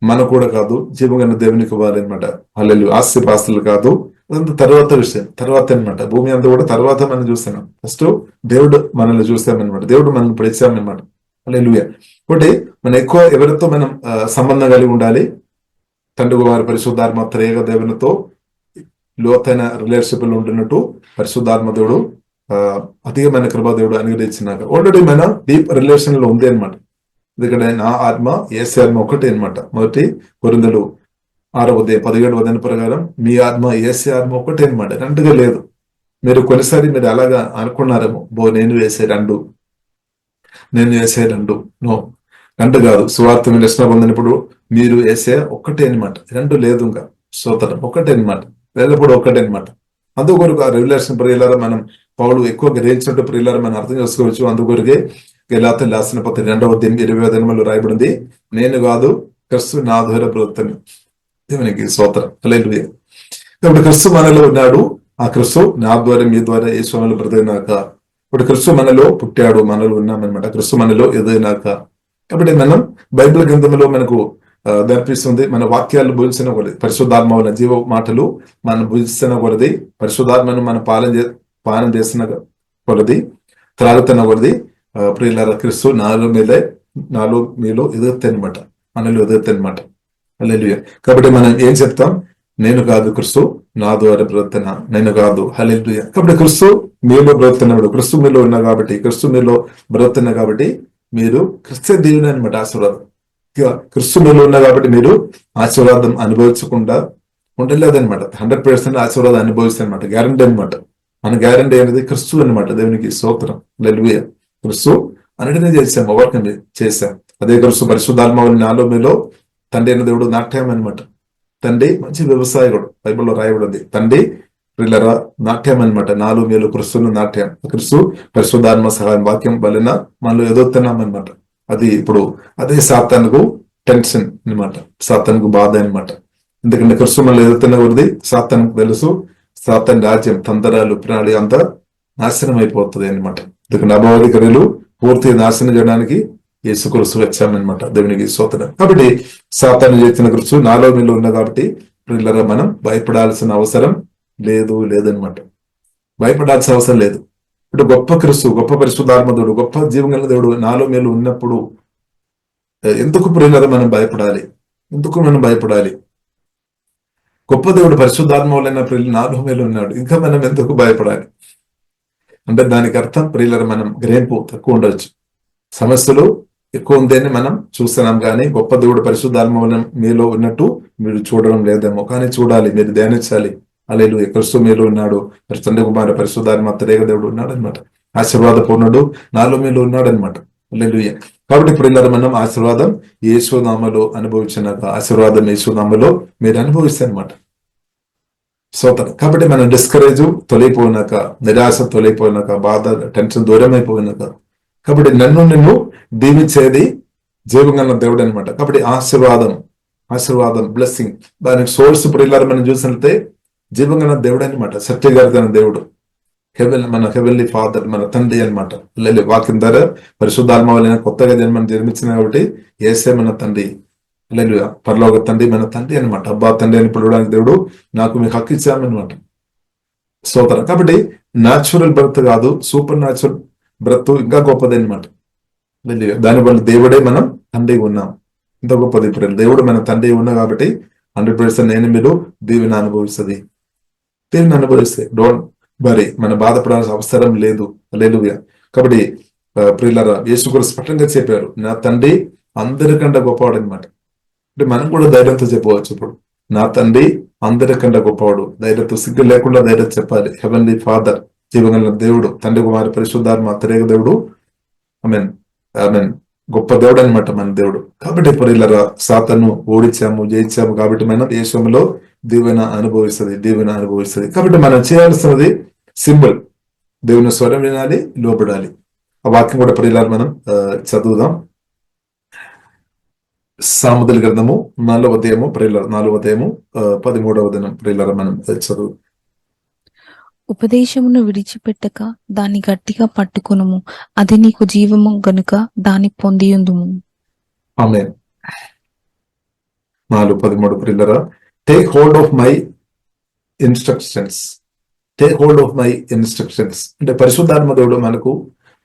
మన కూడా కాదు, జీవగల దేవునికి ఇవ్వాలి అనమాట. హల్లెలూయా. ఆస్తిపాస్తులు కాదు, అదంతా తర్వాత విషయం, తర్వాత అనమాట. భూమి అంతా కూడా తర్వాత మనం చూస్తున్నాం. ఫస్ట్ దేవుడు మనల్ని చూస్తామన్నమాట. దేవుడు మనల్ని పిలిచామన్నమాట. హల్లెలూయా. కాబట్టి మనం ఎక్కువ ఎవరితో మనం సంబంధం కలిగి ఉండాలి? తండ్రి కుమార పరిశుద్ధాత్మ త్రేక దేవునితో లోతైన రిలేషన్షిప్ లో ఉంటున్నట్టు పరిశుద్ధాత్మ దేవుడు అధికమైన కృపా దేవుడు అనుగ్రహించినాక ఆల్రెడీ మన డీప్ రిలేషన్ లో ఉంది అనమాట. ఎందుకంటే నా ఆత్మ యేసు ఆత్మ ఒకటే అనమాట. మొదటి కొరింథీయులు 6:17 ప్రకారం మీ ఆత్మ యేసు ఆత్మ ఒకటే అనమాట, రెండుగా లేదు. మీరు కొన్నిసారి అలాగా అనుకున్నారేమో, నేను వేసే రెండు నో, రెండు కాదు. సువార్త మీరు రక్షణ పొందినప్పుడు మీరు వేసే ఒక్కటే అనమాట, రెండు లేదు. ఇంకా స్తోత్రం, ఒకటే అనమాట, లేనప్పుడు ఒకటే అనమాట. అందుకొరకు ఆ రెవల్యూషన్ ప్రియులారా మనం పౌలు ఎక్కువ గ్రహించినట్టు ప్రియులారా మనం అర్థం చేసుకోవచ్చు. అందుకొరకే గలాతీయులకు రాసిన పత్రిక 2:8-20 రాయబడింది, నేను కాదు క్రీస్తు నా ద్వారా బ్రతుకుతాను. దేవునికి స్తోత్రం. హల్లెలూయా. ఇప్పుడు క్రీస్తు మనలో ఉన్నాడు, ఆ క్రీస్తు నా ద్వారా మీ ద్వారా యేసులో బ్రతికినాక, ఇప్పుడు క్రీస్తు మనలో పుట్టాడు, మనలో ఉన్నామన్నమాట. క్రీస్తు మనలో ఎదిగినాక. కాబట్టి మనం బైబిల్ గ్రంథంలో మనకు నేర్పిస్తుంది, మన వాక్యాలు భుజించిన కొలది, పరిశుద్ధాత్మ వలన జీవ మాటలు మనం భుజిస్తున్న కొలది, పరిశుద్ధాత్మను మనం పానం చేస్తున్న కొలది త్రాగుతున్న కొలది ప్రియులారా క్రీస్తు నాలో మీలో ఎదుగుతాయి అనమాట, మనలో ఎదుగుతాయి అనమాట. హల్లెలూయా. కాబట్టి మనం ఏం చెప్తాం? నేను కాదు క్రీస్తు నా ద్వారా బ్రతున్న, నేను కాదు. హల్లెలూయా. కాబట్టి క్రీస్తు మీలో బ్రతున్నప్పుడు, క్రీస్తు మీలో ఉన్నా కాబట్టి, క్రీస్తు మీలో బ్రతున్నా కాబట్టి మీరు క్రిస్త దేవుని అనమాట ఆశీర్వాదం. ఇక క్రీస్తు మీలో ఉన్నా కాబట్టి మీరు ఆశీర్వాదం అనుభవించకుండా ఉండలేదనమాట. 100% ఆశీర్వాదం అనుభవిస్తాయి అనమాట, గ్యారంటీ అనమాట. మన గ్యారంటీ అనేది క్రీస్తు అనమాట. దేవునికి స్తోత్రం. హల్లెలూయా. క్రీస్తు అన్నిటినీ చేశాం, ఓవర్కమ్ చేశాం. అదే క్రీస్తు పరిశుద్ధాత్మ నాలో మీలో తండ్రి అయిన దేవుడు నాట్యం అనమాట. తండ్రి మంచి వ్యవసాయకుడు, బైబిల్లో రాయబడింది. తండ్రి పిల్లరా నాట్యం అనమాట. నాలో మీలో క్రీస్తును నాట్యం. క్రీస్తు పరిశుద్ధాత్మ సహాయం వాక్యం వలన మనలో ఎదుగుతున్నాం అనమాట. అది ఇప్పుడు అదే సాతానుకు టెన్షన్ అనమాట, సాతానుకు బాధ అనమాట. ఎందుకంటే క్రీస్తు మనలో ఎదుగుతున్న కొద్ది సాతానుకు తెలుసు, సాతాన్ రాజ్యం తందరాలు ప్రణాళి అంతా నాశనం అయిపోతుంది అనమాట. ఎందుకంటే అపవాది క్రియలు పూర్తిగా నాశనం చేయడానికి యేసుక్రీస్తు వచ్చామన్నమాట. దేవునికి స్తోత్రం. కాబట్టి సాతాను చేసిన క్రీస్తు నాలో మీలో ఉన్న కాబట్టి పిల్లరా మనం భయపడాల్సిన అవసరం లేదనమాట. భయపడాల్సిన అవసరం లేదు. ఇప్పుడు గొప్ప క్రీస్తు, గొప్ప పరిశుద్ధాత్మ, గొప్ప జీవగల దేవుడు నాలో మీలో ఉన్నప్పుడు ఎందుకు ప్రియులరా మనం భయపడాలి? ఎందుకు మనం భయపడాలి? గొప్ప దేవుడు పరిశుద్ధాత్మ వలన ప్రియులు నాలో మీలో ఉన్నాడు, ఇంకా మనం ఎందుకు భయపడాలి? అంటే దానికి అర్థం ప్రియులరా మనం గ్రహింపు తక్కువ ఉండొచ్చు, సమస్యలు ఎక్కువ ఉందని మనం చూస్తున్నాం, కానీ గొప్ప దేవుడు పరిశుద్ధాత్మ మీలో ఉన్నట్టు మీరు చూడడం లేదేమో. కానీ చూడాలి, మీరు ధ్యానించాలి. హల్లెలూయా. క్రీస్తు మీలో ఉన్నాడు, తండ్రి కుమార పరిశుద్ధాత్మ త్రియేక దేవుడు ఉన్నాడు అనమాట. ఆశీర్వాద పూర్ణుడు నాలో మీలో ఉన్నాడు అనమాట. హల్లెలూయా. కాబట్టి ప్రియులారా మనం ఆశీర్వాదం యేసునామములో అనుభవించినాక, ఆశీర్వాదం యేసునామములో మీరు అనుభవిస్తే అనమాట. స్తోత్రం. కాబట్టి మనం డిస్కరేజ్ తొలగిపోయినాక, నిరాశ తొలగిపోయినాక, బాధ టెన్షన్ దూరం అయిపోయినాక, కాబట్టి నిన్ను దీవించేది జీవంగల దేవుడు అనమాట. కాబట్టి ఆశీర్వాదం బ్లెస్సింగ్ దానికి సోర్స్ ప్రియులారా మనం చూసినట్లయితే జీవంగల దేవుడు అనమాట. సత్యగారితన దేవుడు, మన హెవెన్లీ ఫాదర్, మన తండ్రి అనమాట. వాక్యం ద్వారా పరిశుద్ధాత్మ వలన కొత్తగా జన్మను జన్మించిన కాబట్టి యేసే మన తండ్రి. హల్లెలూయా. పరలోక తండ్రి మన తండ్రి అనమాట. అబ్బా తండ్రి అని పిలవడానికి దేవుడు నాకు మీకు హక్కు ఇచ్చామన్నమాట. స్తోత్రం. కాబట్టి న్యాచురల్ బర్త్ కాదు, సూపర్ న్యాచురల్ బ్రత్ ఇంకా గొప్పది అనమాట. దానివల్ల దేవుడే మనం తండ్రి ఉన్నాం. ఇంత గొప్పది ఇప్పుడు దేవుడు మన తండ్రి ఉన్నా కాబట్టి 100% నేను మీరు దీవెన అనుభవిస్తుంది. దీవెన అనుభవిస్తే డోంట్ వరీ, మన బాధపడాల్సిన అవసరం లేదు. హల్లెలూయా. కాబట్టి ప్రియులారా యేసుక్రీస్తు స్పష్టంగా చెప్పారు, నా తండ్రి అందరికంటే గొప్పవాడు అనమాట. అంటే మనం కూడా ధైర్యంతో చెప్పవచ్చు, ఇప్పుడు నా తండ్రి అందరికంటే గొప్పవాడు. ధైర్యంతో, సిగ్గు లేకుండా ధైర్యం చెప్పాలి. హెవెన్లీ ఫాదర్, జీవగల దేవుడు, తండ్రి కుమారి పరిశుద్ధాత్మ త్రియేక దేవుడు. ఆమేన్, ఆమేన్. గొప్ప దేవుడు అనమాట మన దేవుడు. కాబట్టి ప్రియులారా సాతాను ఓడించాము, జయించాము కాబట్టి మనం యేసులో దీవెన అనుభవిస్తుంది. కాబట్టి మనం చేయాల్సినది సింపుల్, దేవుని స్వరం వినాలి, లోబడాలి. ఆ వాక్యం కూడా ప్రియులారా మనం చదువుదాం. సామెతల గ్రంథము 4వ అధ్యాయము ప్రియులారా, 4వ అధ్యాయము 13వ వచనం ప్రియులారా మనం చదువు. ఉపదేశమును విడిచిపెట్టక దాన్ని గట్టిగా పట్టుకొనుము, అది నీకు జీవము గనుక దాన్ని పొందియుందుము. ఆమేన్. 4:13 ప్రియులారా, take hold of my instructions. అంటే పరిశుద్ధాత్మ దేవుడు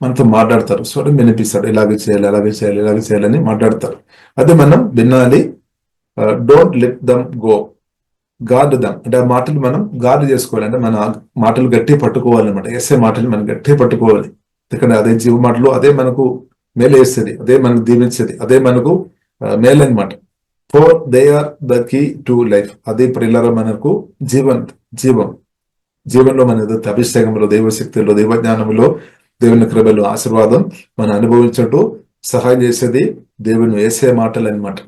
మనతో మాట్లాడతారు, స్వరం వినిపిస్తాడు, ఇలాగే చేయాలని మాట్లాడతారు. అది మనం వినాలి. Don't let them go, guard them. అంటే ఆ మాటలు మనం గార్డ్ చేసుకోవాలి, అంటే మన మాటలు గట్టి పట్టుకోవాలి అనమాట. ఎస్ఏ మాటలు మనం గట్టి పట్టుకోవాలి. ఎందుకంటే అదే జీవ మాటలు, అదే మనకు మేలు వేస్తుంది, అదే మనకు దీవించేది, అదే మనకు మేలు అనమాట. For they are the key to life. అదే ప్రియులారా మనకు జీవంలో మన అభిషేకంలో, దైవశక్తిలో, దైవజ్ఞానంలో, దేవుని కృపలో, ఆశీర్వాదం మనం అనుభవించటూ సహాయం చేసేది దేవుని వేసే మాటలు అనమాట.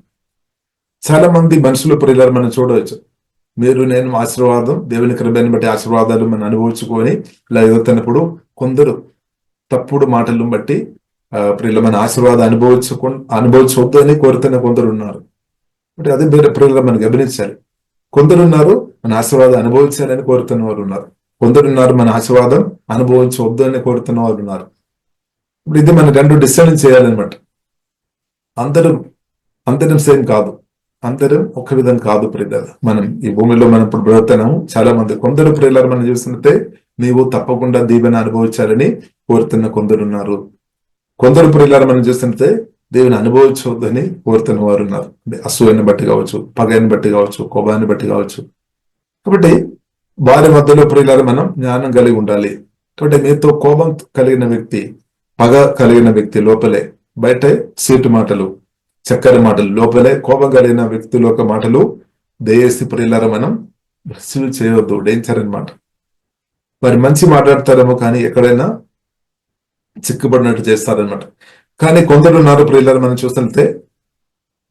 చాలా మంది మనుషులు ప్రియులారా మనం చూడవచ్చు, మీరు నేను ఆశీర్వాదం, దేవుని కృపని బట్టి ఆశీర్వాదాలు మనం అనుభవించుకొని ఇలా ఎదుగుతున్నప్పుడు కొందరు తప్పుడు మాటలను బట్టి ప్రియుల మన ఆశీర్వాదం అనుభవించవద్దు అని కోరుతున్న కొందరు ఉన్నారు. అంటే అదే ప్రియుల మనం గమనించాలి. కొందరు ఉన్నారు మన ఆశీర్వాదం అనుభవించాలని కోరుతున్న వారు ఉన్నారు, కొందరున్నారు మన ఆశీర్వాదం అనుభవించవద్దు అని కోరుతున్న వారు ఉన్నారు. ఇప్పుడు ఇది మనం 2 డిసైడ్ చేయాలన్నమాట. అందరం సేమ్ కాదు, అందరం ఒక విధం కాదు ప్రియులారా. మనం ఈ భూమిలో మనం ఇప్పుడు బ్రతుకుతున్నాము. చాలా మంది కొందరు ప్రియులారా మనం చూస్తుంటే నీవు తప్పకుండా దీవెన అనుభవించాలని కోరుతున్న కొందరున్నారు. కొందరు ప్రియులారా మనం చూస్తుంటే దేవుని అనుభవించవద్దని కోరుతున్న వారు ఉన్నారు. అసూయని బట్టి కావచ్చు, పగని బట్టి కావచ్చు, కోపాన్ని బట్టి కావచ్చు. కాబట్టి వారి మధ్యలో ప్రియులారా మనం జ్ఞానం కలిగి ఉండాలి. కాబట్టి మీతో కోపం కలిగిన వ్యక్తి, పగ కలిగిన వ్యక్తి లోపలే, బయటే సీటు మాటలు, చక్కెర మాటలు, లోపలే కోపం కలిగిన వ్యక్తుల యొక్క మాటలు దయచేసి ప్రియులారా మనం రిసీవ్ చేయవద్దు. డేంజర్ అన్నమాట. వారు మంచి మాట్లాడతారేమో కానీ ఎక్కడైనా చిక్కుబడినట్టు చేస్తారనమాట. కానీ కొందరున్నారు ప్రియులారా మనం చూస్తుంటే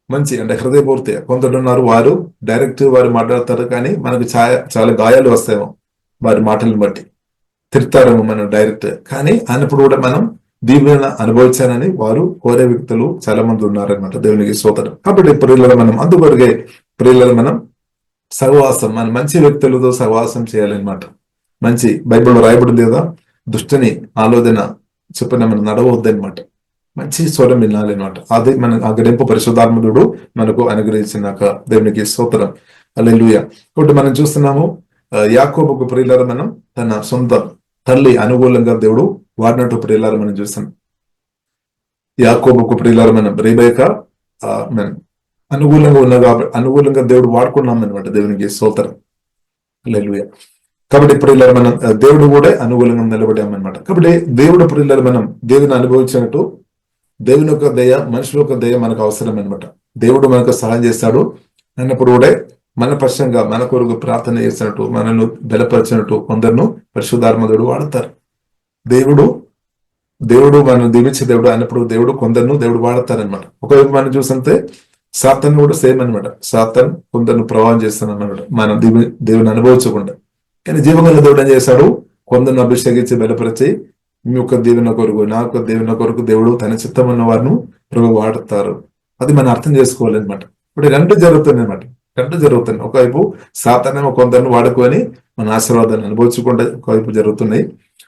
మంచి అంటే హృదయపూర్తిగా, కొందరున్నారు వారు డైరెక్ట్ వారు మాట్లాడతారు కానీ మనకు చాలా గాయాలు వస్తాయేమో వారి మాటలను బట్టి, తిడతారేమో మనం డైరెక్ట్. కానీ అన్నప్పుడు కూడా మనం దీవెన అనుభవించానని వారు కోరే వ్యక్తులు చాలా మంది ఉన్నారనమాట. దేవునికి స్తోత్రం. కాబట్టి ప్రియులారా మనం అందుకొరకే ప్రియులారా మనం సహవాసం, మన మంచి వ్యక్తులతో సహవాసం చేయాలన్నమాట. మంచి బైబిల్లో రాయబడింది కదా, దుష్టుని ఆలోచన చెప్పిన మనం నడవద్దనమాట. మంచి స్వరం వినాలన్నమాట. అది మన అగ్రింపు పరిశుద్ధాత్ముడు మనకు అనుగ్రహించినాక దేవునికి స్తోత్రం. హల్లెలూయా. కాబట్టి మనం చూస్తున్నాము యాకోబుకు ప్రియులారా మనం తన సొంత తల్లి అనుకూలంగా దేవుడు వాడినట్టు ప్రియులారా మనం చూస్తాం. యాకోబుకు ప్రియులారా మనం రెబెకా అనుకూలంగా ఉన్న కాబట్టి అనుకూలంగా దేవుడు వాడుకున్నాం అనమాట. దేవునికి స్తోత్రం. హల్లెలూయా. కాబట్టి ప్రియులారా మనం దేవుడు కూడా అనుకూలంగా నిలబడామన్నమాట. కాబట్టి దేవుడు ప్రియులారా మనం దేవుని అనుభవించినట్టు దేవుని యొక్క దయ, మనుషుల యొక్క దయ మనకు అవసరం అనమాట. దేవుడు మనకు సహాయం చేస్తాడు అన్నప్పుడు కూడా మన పక్షంగా మన కొరకు ప్రార్థన చేసినట్టు, మనల్ని బలపరిచినట్టు కొందరును పరిశుద్ధాత్ముడు వాడతారు. దేవుడు మనం దీవించే దేవుడు అన్నప్పుడు కొందరును దేవుడు వాడతారనమాట. ఒకవైపు మనం చూస్తుంటే సాతాన్ కూడా సేమ్ అనమాట. సాతాన్ కొందరును ప్రభావం చేస్తాను అన్నమాట మనం దేవుని అనుభవించకుండా. కానీ జీవగల దేవుడు ఏం చేశాడు, కొందరిని అభిషేకించి బలపరిచి మీ యొక్క దీవెన కొరకు, నా యొక్క దీవెన కొరకు దేవుడు తన చిత్తం ఉన్న వారిని ప్రభు వాడతారు. అది మనం అర్థం చేసుకోవాలన్నమాట. ఇప్పుడు రెండు జరుగుతున్నాయి. ఒకవైపు సాతానేమో కొందరిని వాడుకొని మన ఆశీర్వాదాన్ని అనుభవించకుండా ఒకవైపు జరుగుతున్నాయి.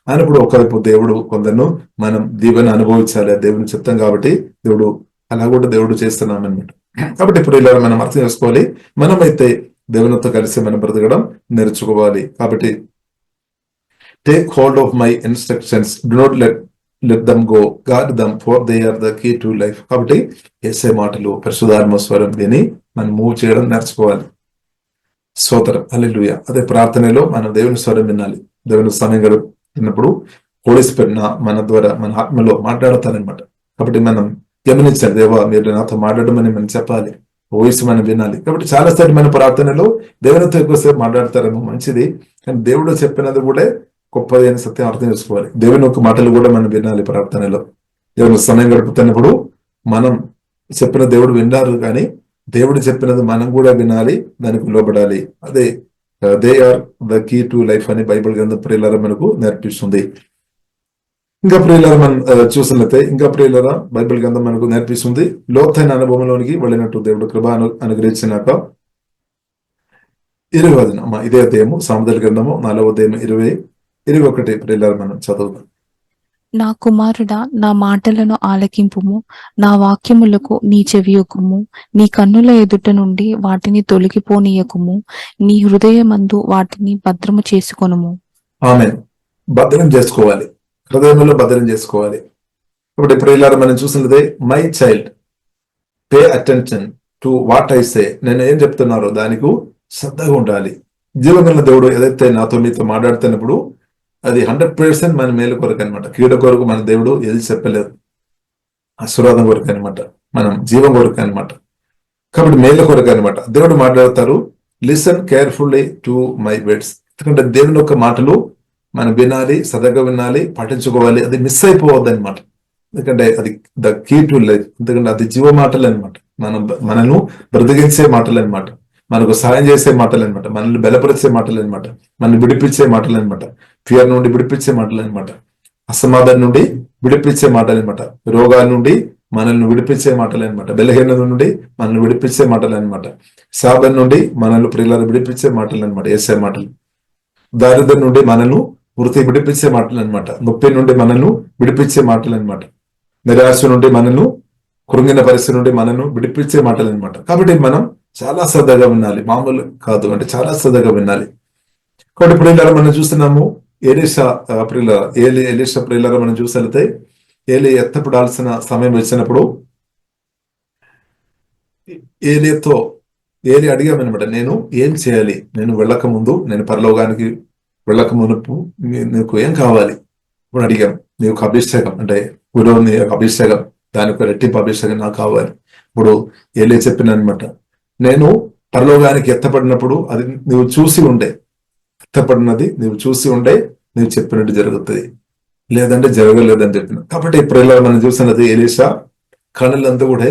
అన్నప్పుడు ఒకవైపు దేవుడు కొందరును మనం దీవెన అనుభవించాలి, దేవుని చిత్తం కాబట్టి దేవుడు అలా కూడా దేవుడు చేస్తున్నాం అనమాట. కాబట్టి ఇప్పుడు ఇలా మనం అర్థం చేసుకోవాలి. మనమైతే దేవునితో కలిసి మనం బ్రతకడం నేర్చుకోవాలి. కాబట్టి take hold of my instructions, do not let them go, guard them for they are the key to life. కాబట్టి యేసే మాటలు, పరిశుద్ధాత్మ స్వరం దీన్ని మనం మూవ్ చేయడం నేర్చుకోవాలి. స్తోత్రం. హల్లెలూయా. అదే ప్రార్థనలో మనం దేవుని స్వరం వినాలి. దేవుని సమయం గడిపినప్పుడు హోలీ స్పిరిట్ మన ద్వారా మన ఆత్మలో మాట్లాడతారనమాట. కాబట్టి మనం గమనించాలి, దేవా మీరు నాతో మాట్లాడమని మనం చెప్పాలి, వాయిస్ మనం వినాలి. కాబట్టి చాలాసార్లు మన ప్రార్థనలో దేవునితో ఎక్కువసేపు మాట్లాడతారేమో మంచిది, కానీ దేవుడు చెప్పినది కూడా గొప్పది అని సత్యం అర్థం చేసుకోవాలి. దేవుని యొక్క మాటలు కూడా మనం వినాలి ప్రార్థనలో. దేవుని సమయం గడుపుతున్నప్పుడు మనం చెప్పిన దేవుడు విన్నారు, కానీ దేవుడు చెప్పినది మనం కూడా వినాలి, దానికి లోబడాలి. అదే they are the key to life అని బైబిల్ గ్రంథం ప్రియులారా మనకు నేర్పిస్తుంది. ఇంకా ప్రియులారా మనం చూసినట్లయితే ప్రియులారా బైబిల్ గ్రంథం మనకు నేర్పిస్తుంది లోతైన అనుభవంలోనికి వెళ్ళినట్టు దేవుడు కృప అనుగ్రహించినాక 20 ఇదే అధ్యాయము సామెతల గ్రంథము 4వ అధ్యాయం 21 ప్రియులారా మనం చదువుతాం. నా కుమారుడా, నా మాటలను ఆలకింపుము, నా వాక్యములకు నీ చెవియొక్కుము. నీ కన్నుల ఎదుట నుండి వాటిని తొలగిపోనీయకుము, నీ హృదయమందు వాటిని భద్రము చేసుకొనుము. ఆమేన్. భద్రం చేసుకోవాలి, హృదయంలో భద్రం చేసుకోవాలి. ఇప్పుడు ప్రియులారా మనం చూసినదే my child, pay attention to what I say. నేను ఏం చెప్తున్నారో దానికి శ్రద్ధగా ఉండాలి. జీవగల దేవుడు ఏదైతే నాతో మీతో మాట్లాడుతున్నప్పుడు అది 100% మన మేలు కొరకు అనమాట. కీడ కొరకు మన దేవుడు ఏది చెప్పలేదు, ఆశీర్వాదం కొరకు అనమాట, మనం జీవం కొరకు అనమాట. కాబట్టి మేలు కొరకు అనమాట దేవుడు మాట్లాడతారు. Listen carefully to my words. ఎందుకంటే దేవుని యొక్క మాటలు మనం వినాలి, శ్రద్ధగా వినాలి, పాటించుకోవాలి. అది మిస్ అయిపోవద్దు అనమాట. ఎందుకంటే అది ద కీ టు లైఫ్. ఎందుకంటే అది జీవ మాటలు అనమాట, మనను బ్రతికించే మాటలు అనమాట, మనకు సహాయం చేసే మాటలు అనమాట, మనల్ని బలపరిచే మాటలు అనమాట, మనల్ని విడిపించే మాటలు అనమాట, ఫియర్ నుండి విడిపించే మాటలు అనమాట, అసమాధానం నుండి విడిపించే మాటలు అనమాట, రోగాల నుండి మనల్ని విడిపించే మాటలు అనమాట, బలహీనత నుండి మనల్ని విడిపించే మాటలు అనమాట, శాపం నుండి మనల్ని ప్రియులను విడిపించే మాటలు అనమాట, ఏసే మాటలు, దారిద్ర్యం నుండి మనల్ని వృత్తి విడిపించే మాటలు అనమాట, నొప్పి నుండి మనల్ని విడిపించే మాటలు అనమాట, నిరాశ నుండి మనల్ని, కృంగిన పరిస్థితి నుండి మనల్ని విడిపించే మాటలు అనమాట. కాబట్టి మనం చాలా శ్రద్ధగా వినాలి, మామూలు కాదు, అంటే చాలా శ్రద్ధగా వినాలి. కాబట్టి ఇప్పుడు ఇలా మనం చూస్తున్నాము ఎలీషా ప్రియులారా, ఎలీషా ప్రియులారా మనం చూసెళ్తే ఏలి ఎత్తపడాల్సిన సమయం వచ్చినప్పుడు ఏలి అడిగామనమాట, నేను ఏం చేయాలి, నేను వెళ్ళక ముందు, నేను పరలోకానికి వెళ్ళక మునుపు నీకు ఏం కావాలి ఇప్పుడు అడిగాం. నీకు అభిషేకం అంటే గురువుని అభిషేకం, దానికి రెట్టింపు అభిషేకం నాకు కావాలి. ఇప్పుడు ఏలి చెప్పినమాట, నేను పరలోకానికి ఎత్తపడినప్పుడు అది నువ్వు చూసి ఉండే, ఎత్తపడినది నువ్వు చూసి ఉండే, నువ్వు చెప్పినట్టు జరుగుతుంది, లేదంటే జరగలేదని చెప్పిన. కాబట్టి ఇప్పుడు ఇలా మనం చూసినది ఎలీషా కళ్ళంతా కూడా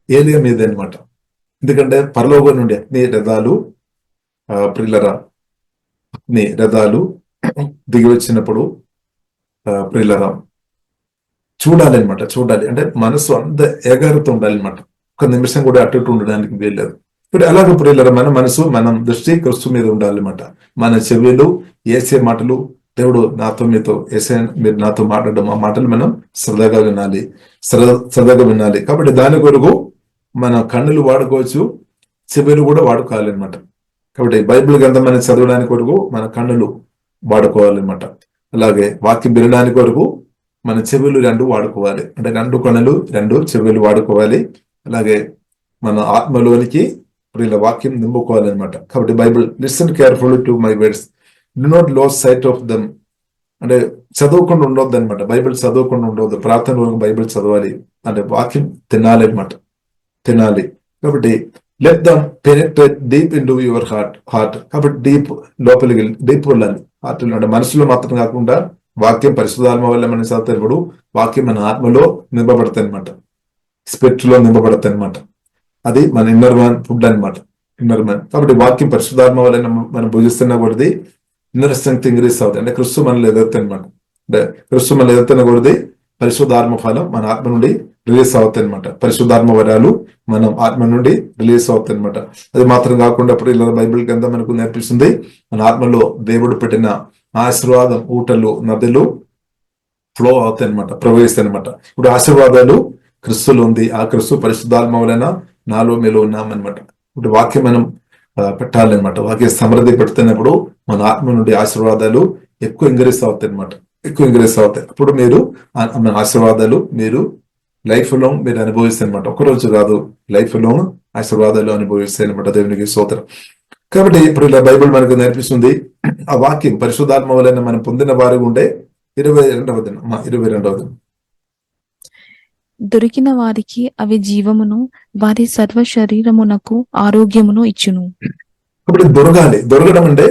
ఏలియా మీద అనమాట. ఎందుకంటే పరలోకం నుండి నీ రథాలు ప్రిల్లరా, నీ రథాలు దిగి వచ్చినప్పుడు ప్రిల్లరా చూడాలి అనమాట. చూడాలి అంటే మనసు అంత ఏకాగ్రత ఉండాలి అనమాట. ఒక నిమిషం కూడా అటు ఇటు ఉండడానికి వీల్లేదు. ఇప్పుడు అలాగే ప్రిల్లరా, మన మనసు, మనం దృష్టి క్రీస్తు మీద ఉండాలన్నమాట. మన చెవులు ఏసే మాటలు, దేవుడు నాతో మీతో ఏసే, మీరు నాతో మాట్లాడడం, ఆ మాటలు మనం సరదాగా వినాలి, సరదాగా వినాలి. కాబట్టి దాని కొరకు మన కన్నులు వాడుకోవచ్చు, చెవులు కూడా వాడుకోవాలన్నమాట. కాబట్టి బైబిల్ గ్రంథం మనం చదవడానికి కొరకు మన కన్నులు వాడుకోవాలన్నమాట. అలాగే వాక్యం వినడానికి కొరకు మన చెవులు 2 వాడుకోవాలి, అంటే 2 కన్నులు 2 చెవులు వాడుకోవాలి. అలాగే మన ఆత్మలోనికి ఇలా వాక్యం నింపుకోవాలన్నమాట. కాబట్టి Bible, listen careful to my words, do not lose sight of them, అంటే చదవకుండా ఉండొద్దు అనమాట. బైబిల్ చదవకుండా ఉండవద్దు, ప్రార్థన వరకు బైబిల్ చదవాలి, అంటే వాక్యం తినాలి అనమాట, తినాలి. కాబట్టి let them penetrate deep in to your heart. కాబట్టి డీప్ లోపలికి, డీప్ వెళ్ళాలి హార్ట్, అంటే మనసులో మాత్రం కాకుండా వాక్యం పరిశుద్ధాత్మ వల్ల మనం చదువుతాడు, వాక్యం మన ఆత్మలో నింపబడతాయి అనమాట, స్పిరిట్ లో నింపబడతాయి అనమాట. అది మన ఇన్నర్ మ్యాన్ ఫుడ్ అనమాట, ఇన్నర్ మ్యాన్. కాబట్టి వాక్యం పరిశుద్ధాత్మ వల్ల మనం భుజిస్తున్న కొద్ది ఇన్నర్ స్ట్రెంగ్త్ ఇంక్రీస్ అవుతుంది, అంటే క్రిస్తు మనల్ని ఎదుగుతాయి అనమాట. అంటే క్రిస్తు మనల్ని ఎదుగుతున్న కొద్ది పరిశుద్ధాత్మ ఫలం మన ఆత్మ నుండి రిలీజ్ అవుతాయి అనమాట. పరిశుద్ధాత్మ వరాలు మనం ఆత్మ నుండి రిలీజ్ అవుతాయి అనమాట. అది మాత్రం కాకుండా ఇప్పుడు ఇలా బైబిల్ కింద మనకు నేర్పిస్తుంది, మన ఆత్మలో దేవుడు పెట్టిన ఆశీర్వాదం ఊటలు, నదులు ఫ్లో అవుతాయి అనమాట, ప్రవహిస్తాయి అనమాట. ఇప్పుడు ఆశీర్వాదాలు క్రిస్తులు ఉంది, ఆ క్రిస్తు పరిశుద్ధాత్మ వలన నాలో మీలో ఉన్నామన్నమాట. ఇప్పుడు వాక్యం మనం పెట్టాలన్నమాట. వాక్య సమృద్ధి పెడుతున్నప్పుడు మన ఆత్మ నుండి ఆశీర్వాదాలు ఎక్కువ ఇంక్రీస్ అవుతాయి అనమాట, ఎక్కువ ఇంక్రీస్ అవుతాయి. అప్పుడు మీరు మన ఆశీర్వాదాలు మీరు లైఫ్ లో మీరు అనుభవిస్తాయి అనమాట. ఒకరోజు కాదు, లైఫ్ లో ఆశీర్వాదాలు అనుభవిస్తాయి అనమాట. దేవునికి స్తోత్రం. కాబట్టి ఇప్పుడు ఇలా బైబిల్ మనకు నేర్పిస్తుంది, ఆ వాక్యం పరిశుద్ధాత్మ వలన మనం పొందిన వారు ఉండే 22వ దినం దొరికిన వారికి అవి జీవమును, వారి సర్వ శరీరమునకు ఆరోగ్యమును ఇచ్చును. ఇప్పుడు దొరకడం అంటే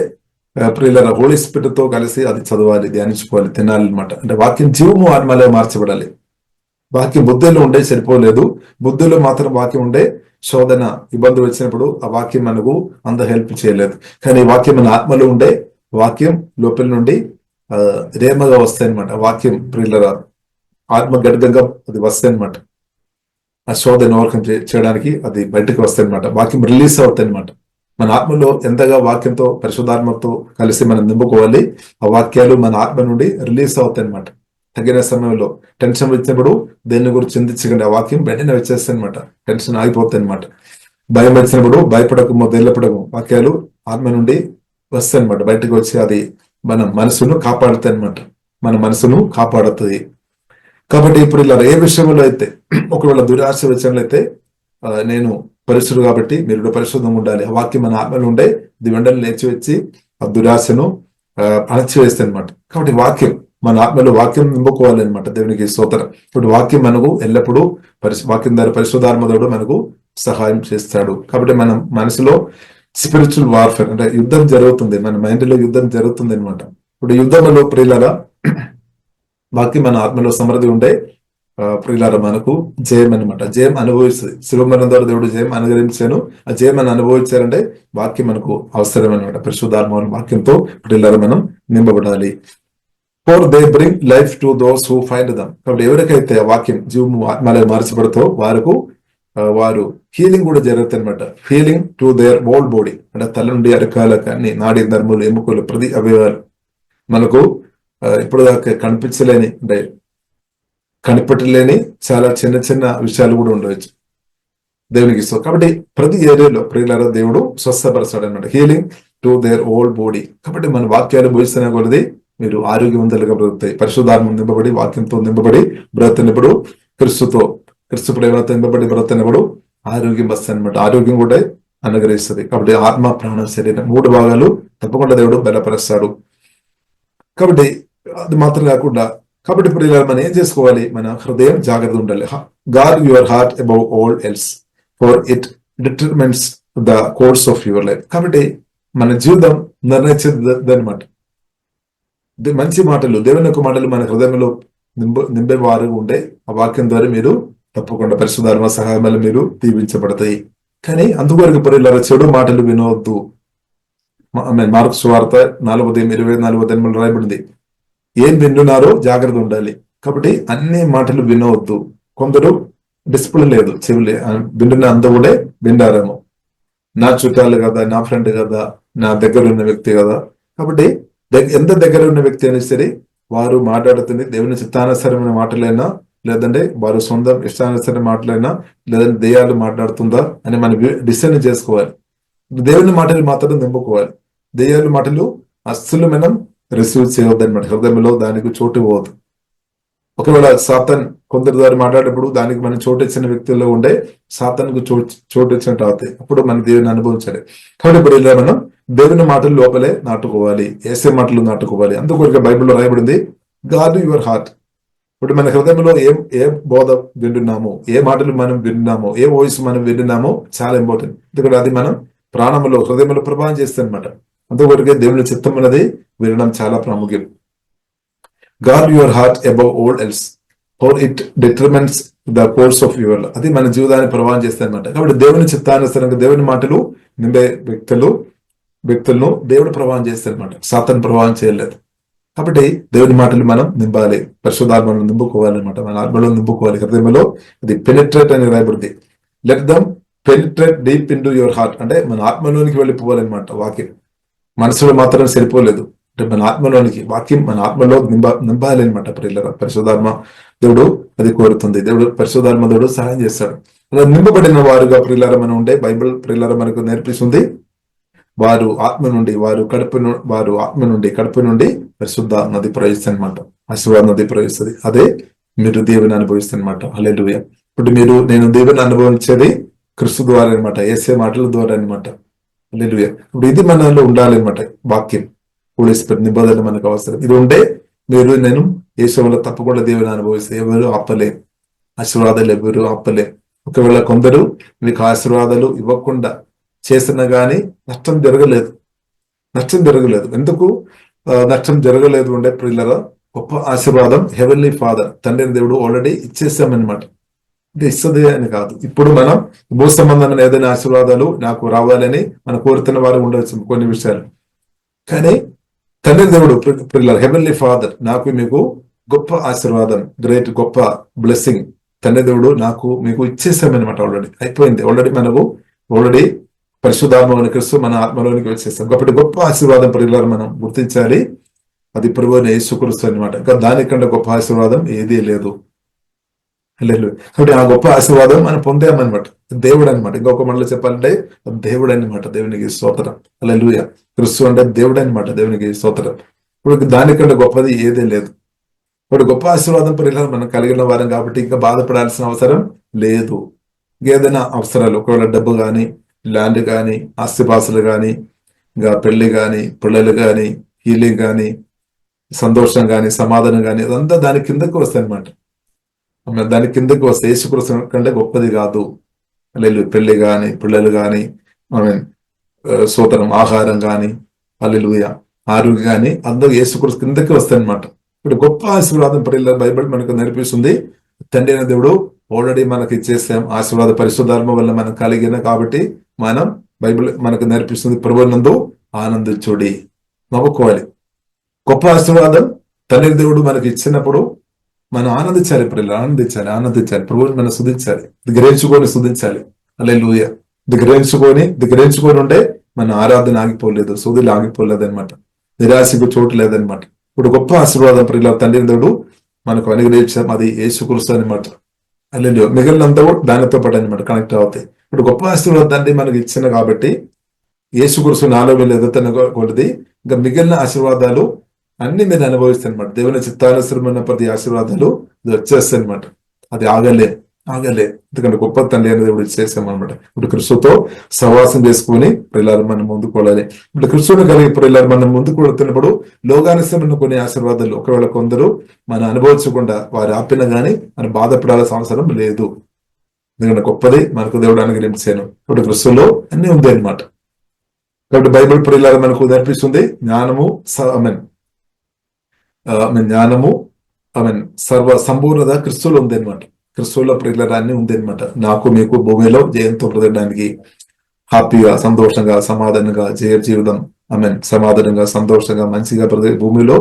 ప్రియులారా, హోలీ స్పిరిట్ తో కలిసి అది చదవాలి, ధ్యానించుకోవాలి, తినాలి అనమాట. అంటే వాక్యం జీవము ఆత్మలో మార్చబడాలి. వాక్యం బుద్ధిలో ఉండే సరిపోలేదు, బుద్ధిలో మాత్రం వాక్యం ఉండే శోధన ఇబ్బందులు వచ్చినప్పుడు ఆ వాక్యం మనకు అంత హెల్ప్ చేయలేదు. కానీ వాక్యం మన ఆత్మలో ఉండే, వాక్యం లోపల నుండి రేమగా వస్తాయి అనమాట. వాక్యం ప్రియులారా ఆత్మ గడ్గంగా అది వస్తాయి అనమాట. ఆ శోధన ఓవర్కమ్ చేయడానికి అది బయటకు వస్తాయి అనమాట. వాక్యం రిలీజ్ అవుతాయి అనమాట. మన ఆత్మలో ఎంతగా వాక్యంతో పరిశుద్ధాత్మతో కలిసి మనం నింపుకోవాలి, ఆ వాక్యాలు మన ఆత్మ నుండి రిలీజ్ అవుతాయి అనమాట. తగిన సమయంలో టెన్షన్ వచ్చినప్పుడు దేని గురించి చింతించకండి, ఆ వాక్యం వెంటనే వచ్చేస్తాయి అనమాట, టెన్షన్ ఆగిపోతాయి అనమాట. భయం వచ్చినప్పుడు భయపడకము, ధైర్యపడకము, వాక్యాలు ఆత్మ నుండి వస్తాయి అనమాట, బయటకు వచ్చి అది మన మనసును కాపాడుతాయి అనమాట, మన మనసును కాపాడుతుంది. కాబట్టి ఇప్పుడు ఇలా ఏ విషయంలో అయితే ఒకవేళ దురాశ విషయంలో అయితే నేను పరిశుద్ధుడు కాబట్టి మీరు పరిశుద్ధంగా ఉండాలి, ఆ వాక్యం మన ఆత్మలో ఉండే ఇది వెంటనే లేచి వచ్చి ఆ దురాశను అణచివేస్తాయి అనమాట. కాబట్టి వాక్యం మన ఆత్మలో వాక్యం నింపుకోవాలన్నమాట. దేవునికి స్తోత్రం. ఇప్పుడు వాక్యం మనకు ఎల్లప్పుడూ వాక్యం ద్వారా పరిశుద్ధాత్మడు మనకు సహాయం చేస్తాడు. కాబట్టి మనం మనసులో స్పిరిచువల్ వార్ఫేర్ అంటే యుద్ధం జరుగుతుంది, మన మైండ్ లో యుద్ధం జరుగుతుంది అనమాట. ఇప్పుడు యుద్ధంలో ప్రియులారా వాక్యం మన ఆత్మలో సమృద్ధి ఉంటే ప్రియులారా మనకు జయం అనమాట, జయం అనుభవిస్తుంది. శివమరణం ద్వారా దేవుడు జయం అనుగ్రహించాను, ఆ జయం మనం అనుభవించాలంటే వాక్యం మనకు అవసరం అనమాట. పరిశుద్ధాత్మ వాక్యంతో ప్రియులారా మనం నింపబడాలి. For they bring life to those who find them. కాబట్టి ఎవరికైతే ఆ వాక్యం జీవము ఆత్మలో మార్చబడుతో వారు హీలింగ్ కూడా జరుగుతుంది అనమాట. Healing to their whole body, అంటే తల నుండి అరకాల కానీ నాడి నర్ములు ఎముకలు ప్రతి అవయవాలు మనకు ఇప్పుడు దాకా కనిపించలేని అంటే కనిపెట్టలేని చాలా చిన్న చిన్న విషయాలు కూడా ఉండవచ్చు దేవునికి ఇష్టం. కాబట్టి ప్రతి ఏరియాలో ప్రియులారా దేవుడు స్వస్థపరచాడు అనమాట. Healing to their old body. కాబట్టి మన వాక్యాలు భవిస్తున్న కొలది మీరు ఆరోగ్యవంతులుగా బ్రతుకుతాయి. పరిశుద్ధాత్మ నింపబడి, వాక్యంతో నింపబడి బ్రతున్నప్పుడు, క్రీస్తు ప్రేమతో నింపబడి బ్రతున్నప్పుడు ఆరోగ్యం వస్తుంది అనమాట. ఆరోగ్యం కూడా అనుగ్రహిస్తుంది. కాబట్టి ఆత్మ, ప్రాణం, శరీరం 3 భాగాలు తప్పకుండా దేవుడు బలపరుస్తాడు. కాబట్టి అది మాత్రం కాకుండా, కాబట్టి ఇప్పుడు ఇలా మనం ఏం చేసుకోవాలి? మన హృదయం జాగ్రత్త ఉండాలి. Guard your heart above all else, for it determines the course of your life. కాబట్టి మన జీవితం నిర్ణయించేది అనమాట. మంచి మాటలు, దేవుని యొక్క మాటలు మన హృదయంలో నింపేవారు ఉంటే ఆ వాక్యం ద్వారా మీరు తప్పకుండా పరిశుద్ధాత్మ సహాయం వల్ల మీరు దీవించబడతాయి. కానీ అందువరకు పరిలారా చెడు మాటలు వినవద్దు. మార్కు సువార్త 4:24 రాయబడింది, ఏం వింటున్నారో జాగ్రత్త ఉండాలి. కాబట్టి అన్ని మాటలు వినవద్దు. కొందరు డిసిప్లిన్ లేదు, చెవులే వింటున్న అంత కూడా వింటారేమో. నా చుట్టాలు కదా, నా ఫ్రెండ్ కదా, నా దగ్గర ఉన్న వ్యక్తి కదా. కాబట్టి ఎంత దగ్గర ఉన్న వ్యక్తి అయినా సరే వారు మాట్లాడుతుంది దేవుని చిత్తానుసరమైన మాటలైనా, లేదంటే వారు సొంత ఇష్టానుసరమైన మాటలైనా, లేదంటే దెయ్యాలు మాట్లాడుతుందా అని మనం డిసైడ్ చేసుకోవాలి. దేవుని మాటలు మాత్రం నింపుకోవాలి. దెయ్యాల మాటలు అస్సలు మనం రిసీవ్ చేయవద్దు అనమాట. హృదయంలో దానికి చోటు పోవద్దు. ఒకవేళ సాతాన్ కొందరి ద్వారా మాట్లాడేటప్పుడు దానికి మనం చోటు ఇచ్చిన వ్యక్తుల్లో ఉండే సాతాన్కు చోటు ఇచ్చినట్టు అవుతాయి. అప్పుడు మన దేవుని అనుభవించాలి. కాబట్టి ఇప్పుడు ఇలా మనం దేవుని మాటలు లోపలే నాటుకోవాలి, ఏసే మాటలు నాటుకోవాలి. అందుకొరకు బైబిల్లో రాయబడింది, గార్డ్ యువర్ హార్ట్. ఇప్పుడు మన హృదయంలో ఏ బోధ వింటున్నామో, ఏ మాటలు మనం వింటున్నామో, ఏ వాయిస్ మనం వింటున్నామో చాలా ఇంపార్టెంట్. ఎందుకంటే అది మనం ప్రాణంలో, హృదయంలో ప్రభావం చేస్తుంది అనమాట. అందుకొరకే దేవుని చిత్తం అనేది వినడం చాలా ప్రాముఖ్యం. Guard your heart above all else, for it determines the course of your life. అది మన జీవితాన్ని ప్రభావం చేస్తాయి అనమాట. కాబట్టి దేవుని చిత్తానుసరంగా దేవుని మాటలు నింపే వ్యక్తులను దేవుడు ప్రభావం చేస్తాయి అనమాట. సాతాను ప్రభావం చేయలేదు. కాబట్టి దేవుని మాటలు మనం నింపాలి, పరిశుద్ధాత్మను నింపుకోవాలన్నమాట. మన ఆత్మలో నింపుకోవాలి, హృదయంలో. అది పెనిట్రేట్ అని రాయబడింది. Let them penetrate deep in to your heart. అంటే మన ఆత్మలోనికి వెళ్ళిపోవాలన్నమాట. వాక్యం మనసులో మాత్రం సరిపోలేదు, అంటే మన ఆత్మలోనికి వాక్యం మన ఆత్మలో నింపాలి అనమాట. పరిశుద్ధాత్మ దేవుడు అది కోరుతుంది. దేవుడు పరిశుద్ధాత్మ దేవుడు సహాయం చేస్తాడు. అలా నింపబడిన వారుగా ప్రియులారా మనం ఉంటే బైబిల్ ప్రియులారా మనకు నేర్పిస్తుంది, వారు ఆత్మ నుండి కడుపు నుండి పరిశుద్ధ నది ప్రవహిస్తుంది అనమాట. ఆశీర్వాద నది ప్రవహిస్తుంది. అదే మీరు దేవుని అనుభవిస్తుంది అనమాట. హల్లెలూయా. ఇప్పుడు నేను దేవుని అనుభవించేది క్రీస్తు ద్వారా అనమాట, యేసే మాటల ద్వారా అనమాట. హల్లెలూయా. ఇప్పుడు ఇది మనలో ఉండాలన్నమాట. వాక్యం, హోలీ స్పిరిట్ నిబంధన మనకు అవసరం. ఇది ఉంటే నేను యేసు వల్ల తప్పకుండా దేవుని అనుభవిస్తే ఎవరు ఆపలే, ఆశీర్వాదాలు ఎవరు ఆపలే. ఒకవేళ కొందరు మీకు ఆశీర్వాదాలు ఇవ్వకుండా చేసినా గానీ నష్టం జరగలేదు. ఎందుకు నష్టం జరగలేదు అంటే ప్రియులరా, గొప్ప ఆశీర్వాదం హెవెన్లీ ఫాదర్, తండ్రి దేవుడు ఆల్రెడీ ఇచ్చేసామన్నమాట. ఇది ఇస్తుంది అని కాదు. ఇప్పుడు మనం భూ సంబంధమైన ఏదైనా ఆశీర్వాదాలు నాకు రావాలని మనం కోరుతున్న వారు ఉండవచ్చు కొన్ని విషయాలు. కానీ తండ్రి దేవుడు ప్రియులరా, హెవెన్లీ ఫాదర్ నాకు మీకు గొప్ప ఆశీర్వాదం, గ్రేట్ గొప్ప బ్లెస్సింగ్ తండ్రి దేవుడు మీకు ఇచ్చేసామన్నమాట. ఆల్రెడీ అయిపోయింది. ఆల్రెడీ పరిశుద్ధాత్మని క్రీస్తు మన ఆత్మలోనికి వచ్చేస్తాం. కాబట్టి గొప్ప ఆశీర్వాదం ప్రియులారా మనం గుర్తించాలి. అది ప్రభువైన యేసుక్రీస్తు అన్నమాట. ఇంకా దానికంటే గొప్ప ఆశీర్వాదం ఏదీ లేదు. కాబట్టి ఆ గొప్ప ఆశీర్వాదం మనం పొందామన్నమాట. దేవుడు అనమాట. ఇంకొక మనలో చెప్పాలంటే దేవుడు అనమాట. దేవునికి స్తోత్రం. హల్లెలూయా. క్రీస్తు అంటే దేవుడు అనమాట. దేవునికి స్తోత్రం. ఇప్పుడు దానికంటే గొప్పది ఏదీ లేదు. ఇప్పుడు గొప్ప ఆశీర్వాదం ప్రియులారా మనం కలిగిన వారం కాబట్టి ఇంకా బాధపడాల్సిన అవసరం లేదు. ఏదైనా అవసరాలు, ఒకవేళ డబ్బు కానీ, ల్యాండ్ కానీ, ఆస్తిపాస్తులు కానీ, ఇంకా పెళ్లి కానీ, పిల్లలు కానీ, హీలింగ్ కానీ, సంతోషం కానీ, సమాధానం కానీ, అదంతా దాని కిందకు వస్తాయి అనమాట. దాని కిందకు వస్తే యేసుక్రీస్తు కంటే గొప్పది కాదు. లేదు పెళ్లి కానీ, పిల్లలు కానీ, స్తోత్రం, ఆహారం కానీ, హల్లెలూయా, ఆరోగ్యం కానీ, అందరూ యేసుక్రీస్తు కిందకి వస్తాయి అనమాట. ఇప్పుడు గొప్ప ఆశీర్వాదం ప్రియులారా బైబిల్ మనకు నేర్పిస్తుంది. తండ్రి అయిన దేవుడు ఆల్రెడీ మనకి ఇచ్చేసాం. ఆశీర్వాద పరిశుద్ధాత్మ వల్ల మనం కలిగిన కాబట్టి మనం బైబిల్ మనకు నేర్పిస్తుంది, ప్రభువునందు ఆనందించుడి, నవ్వుకోవాలి. గొప్ప ఆశీర్వాదం తండ్రి దేవుడు మనకి ఇచ్చినప్పుడు మనం ఆనందించాలి. ఆనందించాలి. ప్రభువుని మనం స్తుతించాలి, స్తుతించాలి. హల్లెలూయా. దిగ్రహించుకొని ఉంటే మన ఆరాధన ఆగిపోలేదు, స్తుతులు ఆగిపోలేదు అనమాట. నిరాశకు చోటు లేదనమాట. ఇప్పుడు గొప్ప ఆశీర్వాదం ప్రియులారా తండ్రి దేవుడు మనకు అనుగ్రహించాం. అది యేసుక్రీస్తు అనమాట. హల్లెలూయా. మిగిలినంతా కూడా దానితో పాటు అనమాట కనెక్ట్ అవుతాయి. ఇప్పుడు గొప్ప ఆశీర్వాదం తండ్రి మనకి ఇచ్చిన కాబట్టి యేసు గురుసు నాలో వీళ్ళు ఎదుగుతున్న కొలది ఇంకా మిగిలిన ఆశీర్వాదాలు అన్ని మీరు అనుభవిస్తాయి అనమాట. దేవుని చిత్తానుసరమైన ప్రతి ఆశీర్వాదాలు వచ్చేస్తాయి అనమాట. అది ఆగలే ఎందుకంటే గొప్ప తండ్రి అనేది ఇప్పుడు చేసామన్నమాట. ఇప్పుడు క్రిస్తుతో సహవాసం చేసుకుని పిల్లలు మనం ముందుకు వెళ్ళాలి. ఇప్పుడు క్రిస్తుని కలిగి పిల్లలు మనం ముందుకు వెళుతున్నప్పుడు లోకానుసరమైన కొన్ని ఆశీర్వాదాలు ఒకవేళ కొందరు మనం అనుభవించకుండా వారు ఆపిన గానీ మనం బాధపడాల్సిన అవసరం లేదు. ఎందుకంటే గొప్పది మనకు దేవుడు అనుగ్రహించాను. ఇప్పుడు క్రిస్తులో అన్ని ఉంది అనమాట. కాబట్టి బైబిల్ పిల్లలు మనకు నేర్పిస్తుంది జ్ఞానము జ్ఞానము సర్వ సంపూర్ణత క్రిస్తులో ఉంది అనమాట. క్రిస్తువుల ప్రియులరాన్ని ఉంది అనమాట. నాకు మీకు భూమిలో జయంతో బ్రతకడానికి హ్యాపీగా, సంతోషంగా, సమాధానంగా జీవితం సమాధానంగా, సంతోషంగా, మంచిగా భూమిలో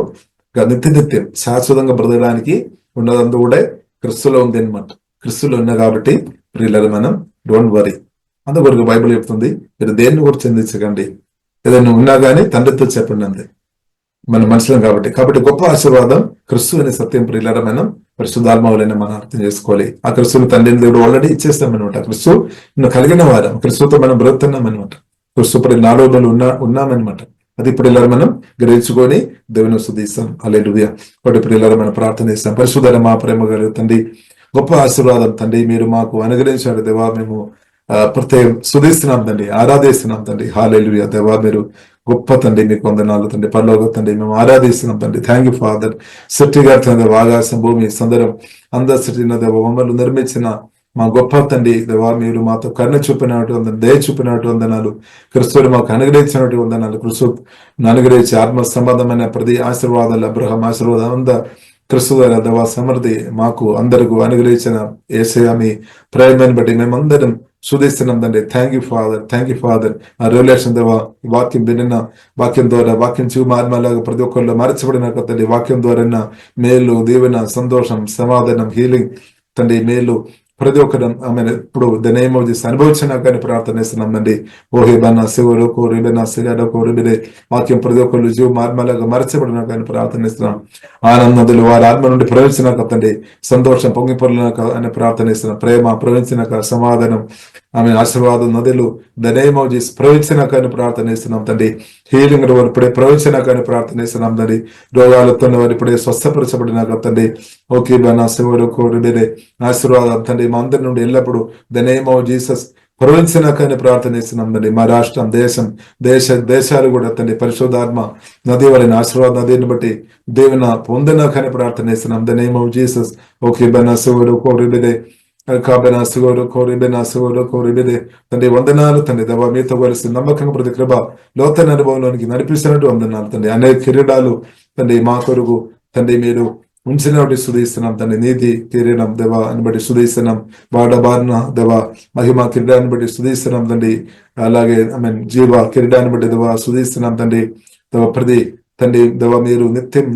నిత్యం శాశ్వతంగా బ్రతకడానికి ఉన్నదంతా కూడా క్రిస్తులో ఉంది అనమాట. క్రిస్తులో ఉన్నా కాబట్టి ప్రియులరు మనం డోంట్ వరీ. అందుకొరకు బైబిల్ చెప్తుంది మీరు దేన్ని కూడా చెందించకండి, ఏదైనా ఉన్నా కానీ తండ్రితో చెప్పండి అంతే. మన మనుషులం కాబట్టి గొప్ప ఆశీర్వాదం క్రిస్తు అనే సత్యం ప్రియులరా మనం పరిశుద్ధాత్మవలైన మనం అర్థం చేసుకోవాలి. ఆ క్రిస్తుని తండ్రిని దేవుడు ఆల్రెడీ ఇచ్చేస్తాం అనమాట. క్రిస్తు కలిగిన వారం, క్రిస్తుతో మనం బ్రతుకుతున్నాం అనమాట. క్రిస్తు పరి నాలుగులో ఉన్నామన్నమాట. అది ఇప్పుడు ఇలా మనం గ్రహించుకొని దేవుని స్తుతిస్తాం. హల్లెలూయా. కాబట్టి ఇప్పుడు ఇలా మనం ప్రార్థన చేస్తాం. పరిశుద్ధ మా ప్రేమ కలిగి తండ్రి, గొప్ప ఆశీర్వాదం తండ్రి మీరు మాకు అనుగ్రహించారు దేవా. మేము ప్రత్యేకం స్తుతిస్తున్నాం తండ్రి, ఆరాధిస్తున్నాం తండ్రి. హల్లెలూయా దేవా, మీరు గొప్ప తండ్రి, మీకు వందనాలు తండ్రి. పరలోక తండ్రి మేము ఆరాధిస్తున్నాం తండ్రి. Thank you father. సృష్టి గారి తండ్రి, ఆకాశం భూమి సందరం అందరు సృష్టిన దేవ మమ్మల్ని నిర్మించిన మా గొప్ప తండ్రి దేవా, మీరు మాతో కరుణ చూపినట్టు వందనాలు, దయ చూపినట్టు వందనాలు. క్రిస్తువుని మాకు అనుగ్రహించినట్టు వందనాలు. క్రిస్తు అనుగ్రహించి ఆత్మ సంబంధమైన ప్రతి ఆశీర్వాదాలు అబ్రహం ఆశీర్వాదం అంతా క్రిస్తు దేవా సమృద్ధి మాకు అందరికీ అనుగ్రహించిన యేసయ్య మీ ప్రేమని బట్టి మేమందరం స్తుతిస్తున్నాం తండ్రి. Thank you father. ఆ రిలేషన్ దేవా, వాక్యం విన్న వాక్యం ద్వారా వాక్యం ఆత్మలాగా ప్రతి ఒక్కరిలో మార్చబడిన తండ్రి. వాక్యం ద్వారా మేలు, దీవెన, సంతోషం, సమాధానం, హీలింగ్ తండ్రి, మేలు ప్రతి ఒక్కరు ఇప్పుడు దనేమో చేసి అనుభవించినా కానీ ప్రార్థన ఇస్తున్నాం తండ్రి. ఓహేబన్న శివుడు కోరిబెన సిగడ కోరిబిడే వాక్యం ప్రతి ఒక్కరు జీవ ఆత్మలాగా మరచబడినా కానీ ప్రార్థన ఇస్తున్నాం. ఆనందములు వారి ఆత్మ నుండి ప్రవహించినాక తండ్రి, సంతోషం పొంగిపొరినాక అని ప్రార్థన ఇస్తున్నాం. ప్రేమ ప్రవహించినాక, సమాధానం ఆశీర్వాదం నదులు దనేమో చేసి ప్రవహించినాక అని ప్రార్థన ఇస్తున్నాం తండ్రి. హీలింగ్ వారు ఇప్పుడే ప్రవహించినాక అని ప్రార్థన ఇస్తున్నాం తండ్రి. రోగాలతో వారు ఇప్పుడే స్వస్థపరచబడినాక తండ్రి. ఓకే బన్న శివుడు కోరిబిడే ఆశీర్వాదం తండ్రి మా అందరి నుండి ఎల్లప్పుడు ద నేమ్ ఆఫ్ జీసస్ ప్రవహించినాకని ప్రార్థన ఇస్తున్నాం తండ్రి. మా రాష్ట్రం, దేశాలు కూడా తండ్రి పరిశుద్ధాత్మ నది వలన ఆశీర్వాద నదిని బట్టి దేవున పొందినాకని ప్రార్థన ఇస్తున్నాం. The name of Jesus. Okay బన్న శివుడు కోరిబిడే కోరిబిదే తండ్రి వందనాలు తండ్రి. దేవా మీతో కలిసి నమ్మకంగా ప్రతి కృప లోతైన అనుభవంలోనికి నడిపిస్తున్నట్టు వందనాలు తండ్రి. అనేక కిరీటాలు తండ్రి మా కొరకు తండ్రి మీరు ఉంచిన బట్టి స్తుతిస్తున్నాం తండ్రి. నీతి కిరీటం దేవా అని బట్టి స్తుతిస్తున్నాం. బారిన దేవా మహిమ కిరీటాన్ని బట్టి స్తుతిస్తున్నాం తండ్రి. అలాగే జీవ కిరీటాన్ని బట్టి దేవా స్తుతిస్తున్నాం తండ్రి. ప్రతి తండ్రి దేవా మీరు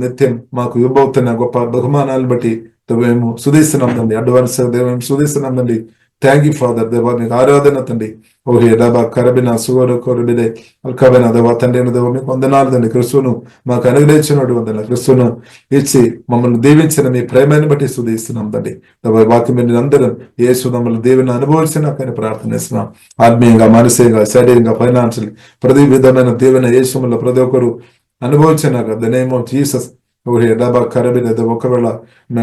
నిత్యం మాకు ఇవ్వబోతున్న గొప్ప బహుమానాలను బట్టి మేము స్తుతిస్తున్నాం తండ్రి. అడ్వాన్స్ దేవ స్తుతిస్తున్నాం తండ్రి. థ్యాంక్ యూ ఫాదర్ దేవా, మీకు ఆరాధన తండ్రి. ఓహే డబా కరబిన సుగరు కొరబిదే అల్కబిన దేవా తండ్రి దేవా మీకు వందనాలు తండ్రి. క్రిస్తును మాకు అనుగ్రహించినట్టు వందనాలు. క్రిస్తును ఇచ్చి మమ్మల్ని దీవించిన మీ ప్రేమని బట్టి స్తుతిస్తున్నాం తండ్రి. వాక్యం మీరు అందరం యేసు మమ్మల్ని దేవుని అనుభవించినా కానీ ప్రార్థనిస్తున్నాం. ఆత్మీయంగా, మానసికంగా, శారీరంగా, ఫైనాన్షియల్ ప్రతి విధమైన దేవుని యేసులో ప్రతి ఒక్కరు అనుభవించినాక ద నేమ్ ఆఫ్ జీసస్. ఓహే డబా కరబిన ఒకవేళ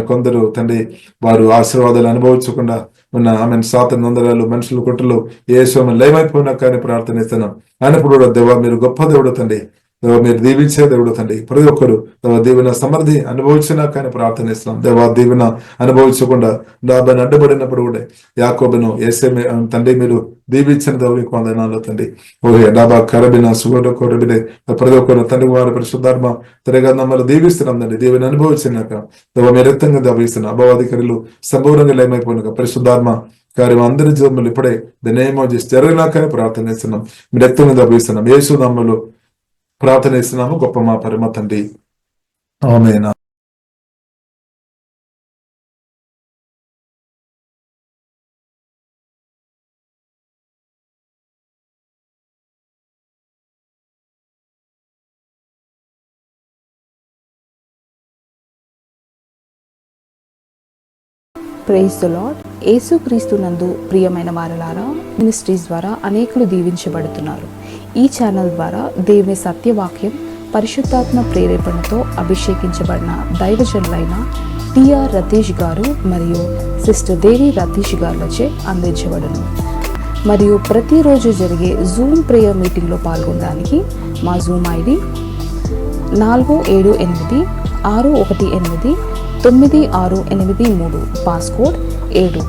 కొందరు తండ్రి వారు ఆశీర్వాదాలు అనుభవించకుండా ఉన్న సాతన నందరాలు మనుషులు కుట్రలు యేసు లయమైపోయినా కానీ ప్రార్థనిస్తున్నాం. అయినప్పుడు కూడా దేవా మీరు గొప్ప దేవుడు తండ్రి. దేవా మీరు దీవించే దేవుడు తండ్రి. ప్రతి ఒక్కరు దేవా దీవెన సమృద్ధి అనుభవించినా కానీ ప్రార్థనిస్తున్నాం. దేవా దీవెన అనుభవించకుండా డాబాని అడ్డుపడినప్పుడు కూడా యాకోబును యేసే తండ్రి మీరు దీవించిన దేవ మీకు వందనాలు తండ్రి. ఓహే డాబా కరబిన సుగర కొరబినే ప్రతి ఒక్కరు తండ్రి వారి పరిశుద్ధాత్మ తిరగా మమ్మల్ని దీవిస్తున్నాం తండ్రి. దీవెన అనుభవించినాక దేవా మీరు రక్తంగా దీవిస్తున్నాం. అభవాధికారులు సంపూర్ణంగా లయమైపోయినాక పరిశుద్ధాత్మ కార్యం అందరి జీవములు ఇప్పుడే ద నేమ్ ఆఫ్ జీసస్ జరిగినాకనే ప్రార్థనిస్తున్నాం. మీరు రక్తంగా దీవిస్తున్నాం. యేసు నామములో ప్రార్థన ఇస్తున్నాము గొప్ప మా పరమ తండ్రి. Amen. Praise the Lord. Yesu Kristu నందు ప్రియమైన వారలారా, మినిస్ట్రీస్ ద్వారా అనేకులు దీవించబడుతున్నారు. ఈ ఛానల్ ద్వారా దేవుని సత్యవాక్యం పరిశుద్ధాత్మ ప్రేరేపణతో అభిషేకించబడిన దైవజనులైన టిఆర్ రతీష్ గారు మరియు సిస్టర్ దేవి రతీష్ గారులచే అందించబడును. మరియు ప్రతిరోజు జరిగే జూమ్ ప్రేయర్ మీటింగ్లో పాల్గొనడానికి మా జూమ్ ఐడి 4786189683, పాస్కోడ్ 7.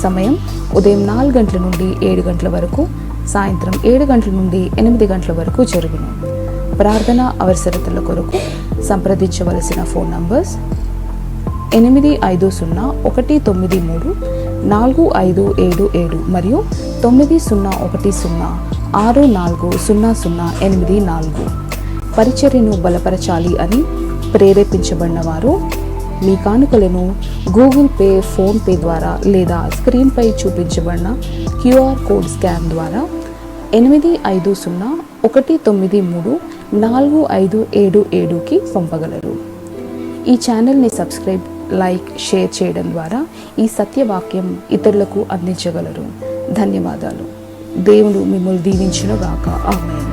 సమయం ఉదయం 4 గంటల నుండి 7 గంటల వరకు, సాయంత్రం 7 గంటల నుండి 8 గంటల వరకు జరుగును. ప్రార్థన అవసరతల కొరకు సంప్రదించవలసిన ఫోన్ నంబర్స్ 8501934577 మరియు 9010640084. పరిచర్యను బలపరచాలి అని ప్రేరేపించబడిన వారు మీ కానుకలను గూగుల్ పే, ఫోన్ పే ద్వారా లేదా స్క్రీన్పై చూపించబడిన క్యూఆర్ కోడ్ స్కాన్ ద్వారా 8501934577కి పంపగలరు. ఈ ఛానల్ని సబ్స్క్రైబ్, లైక్, షేర్ చేయడం ద్వారా ఈ సత్యవాక్యం ఇతరులకు అందించగలరు. ధన్యవాదాలు. దేవుడు మిమ్మల్ని దీవించును గాక. ఆమేన్.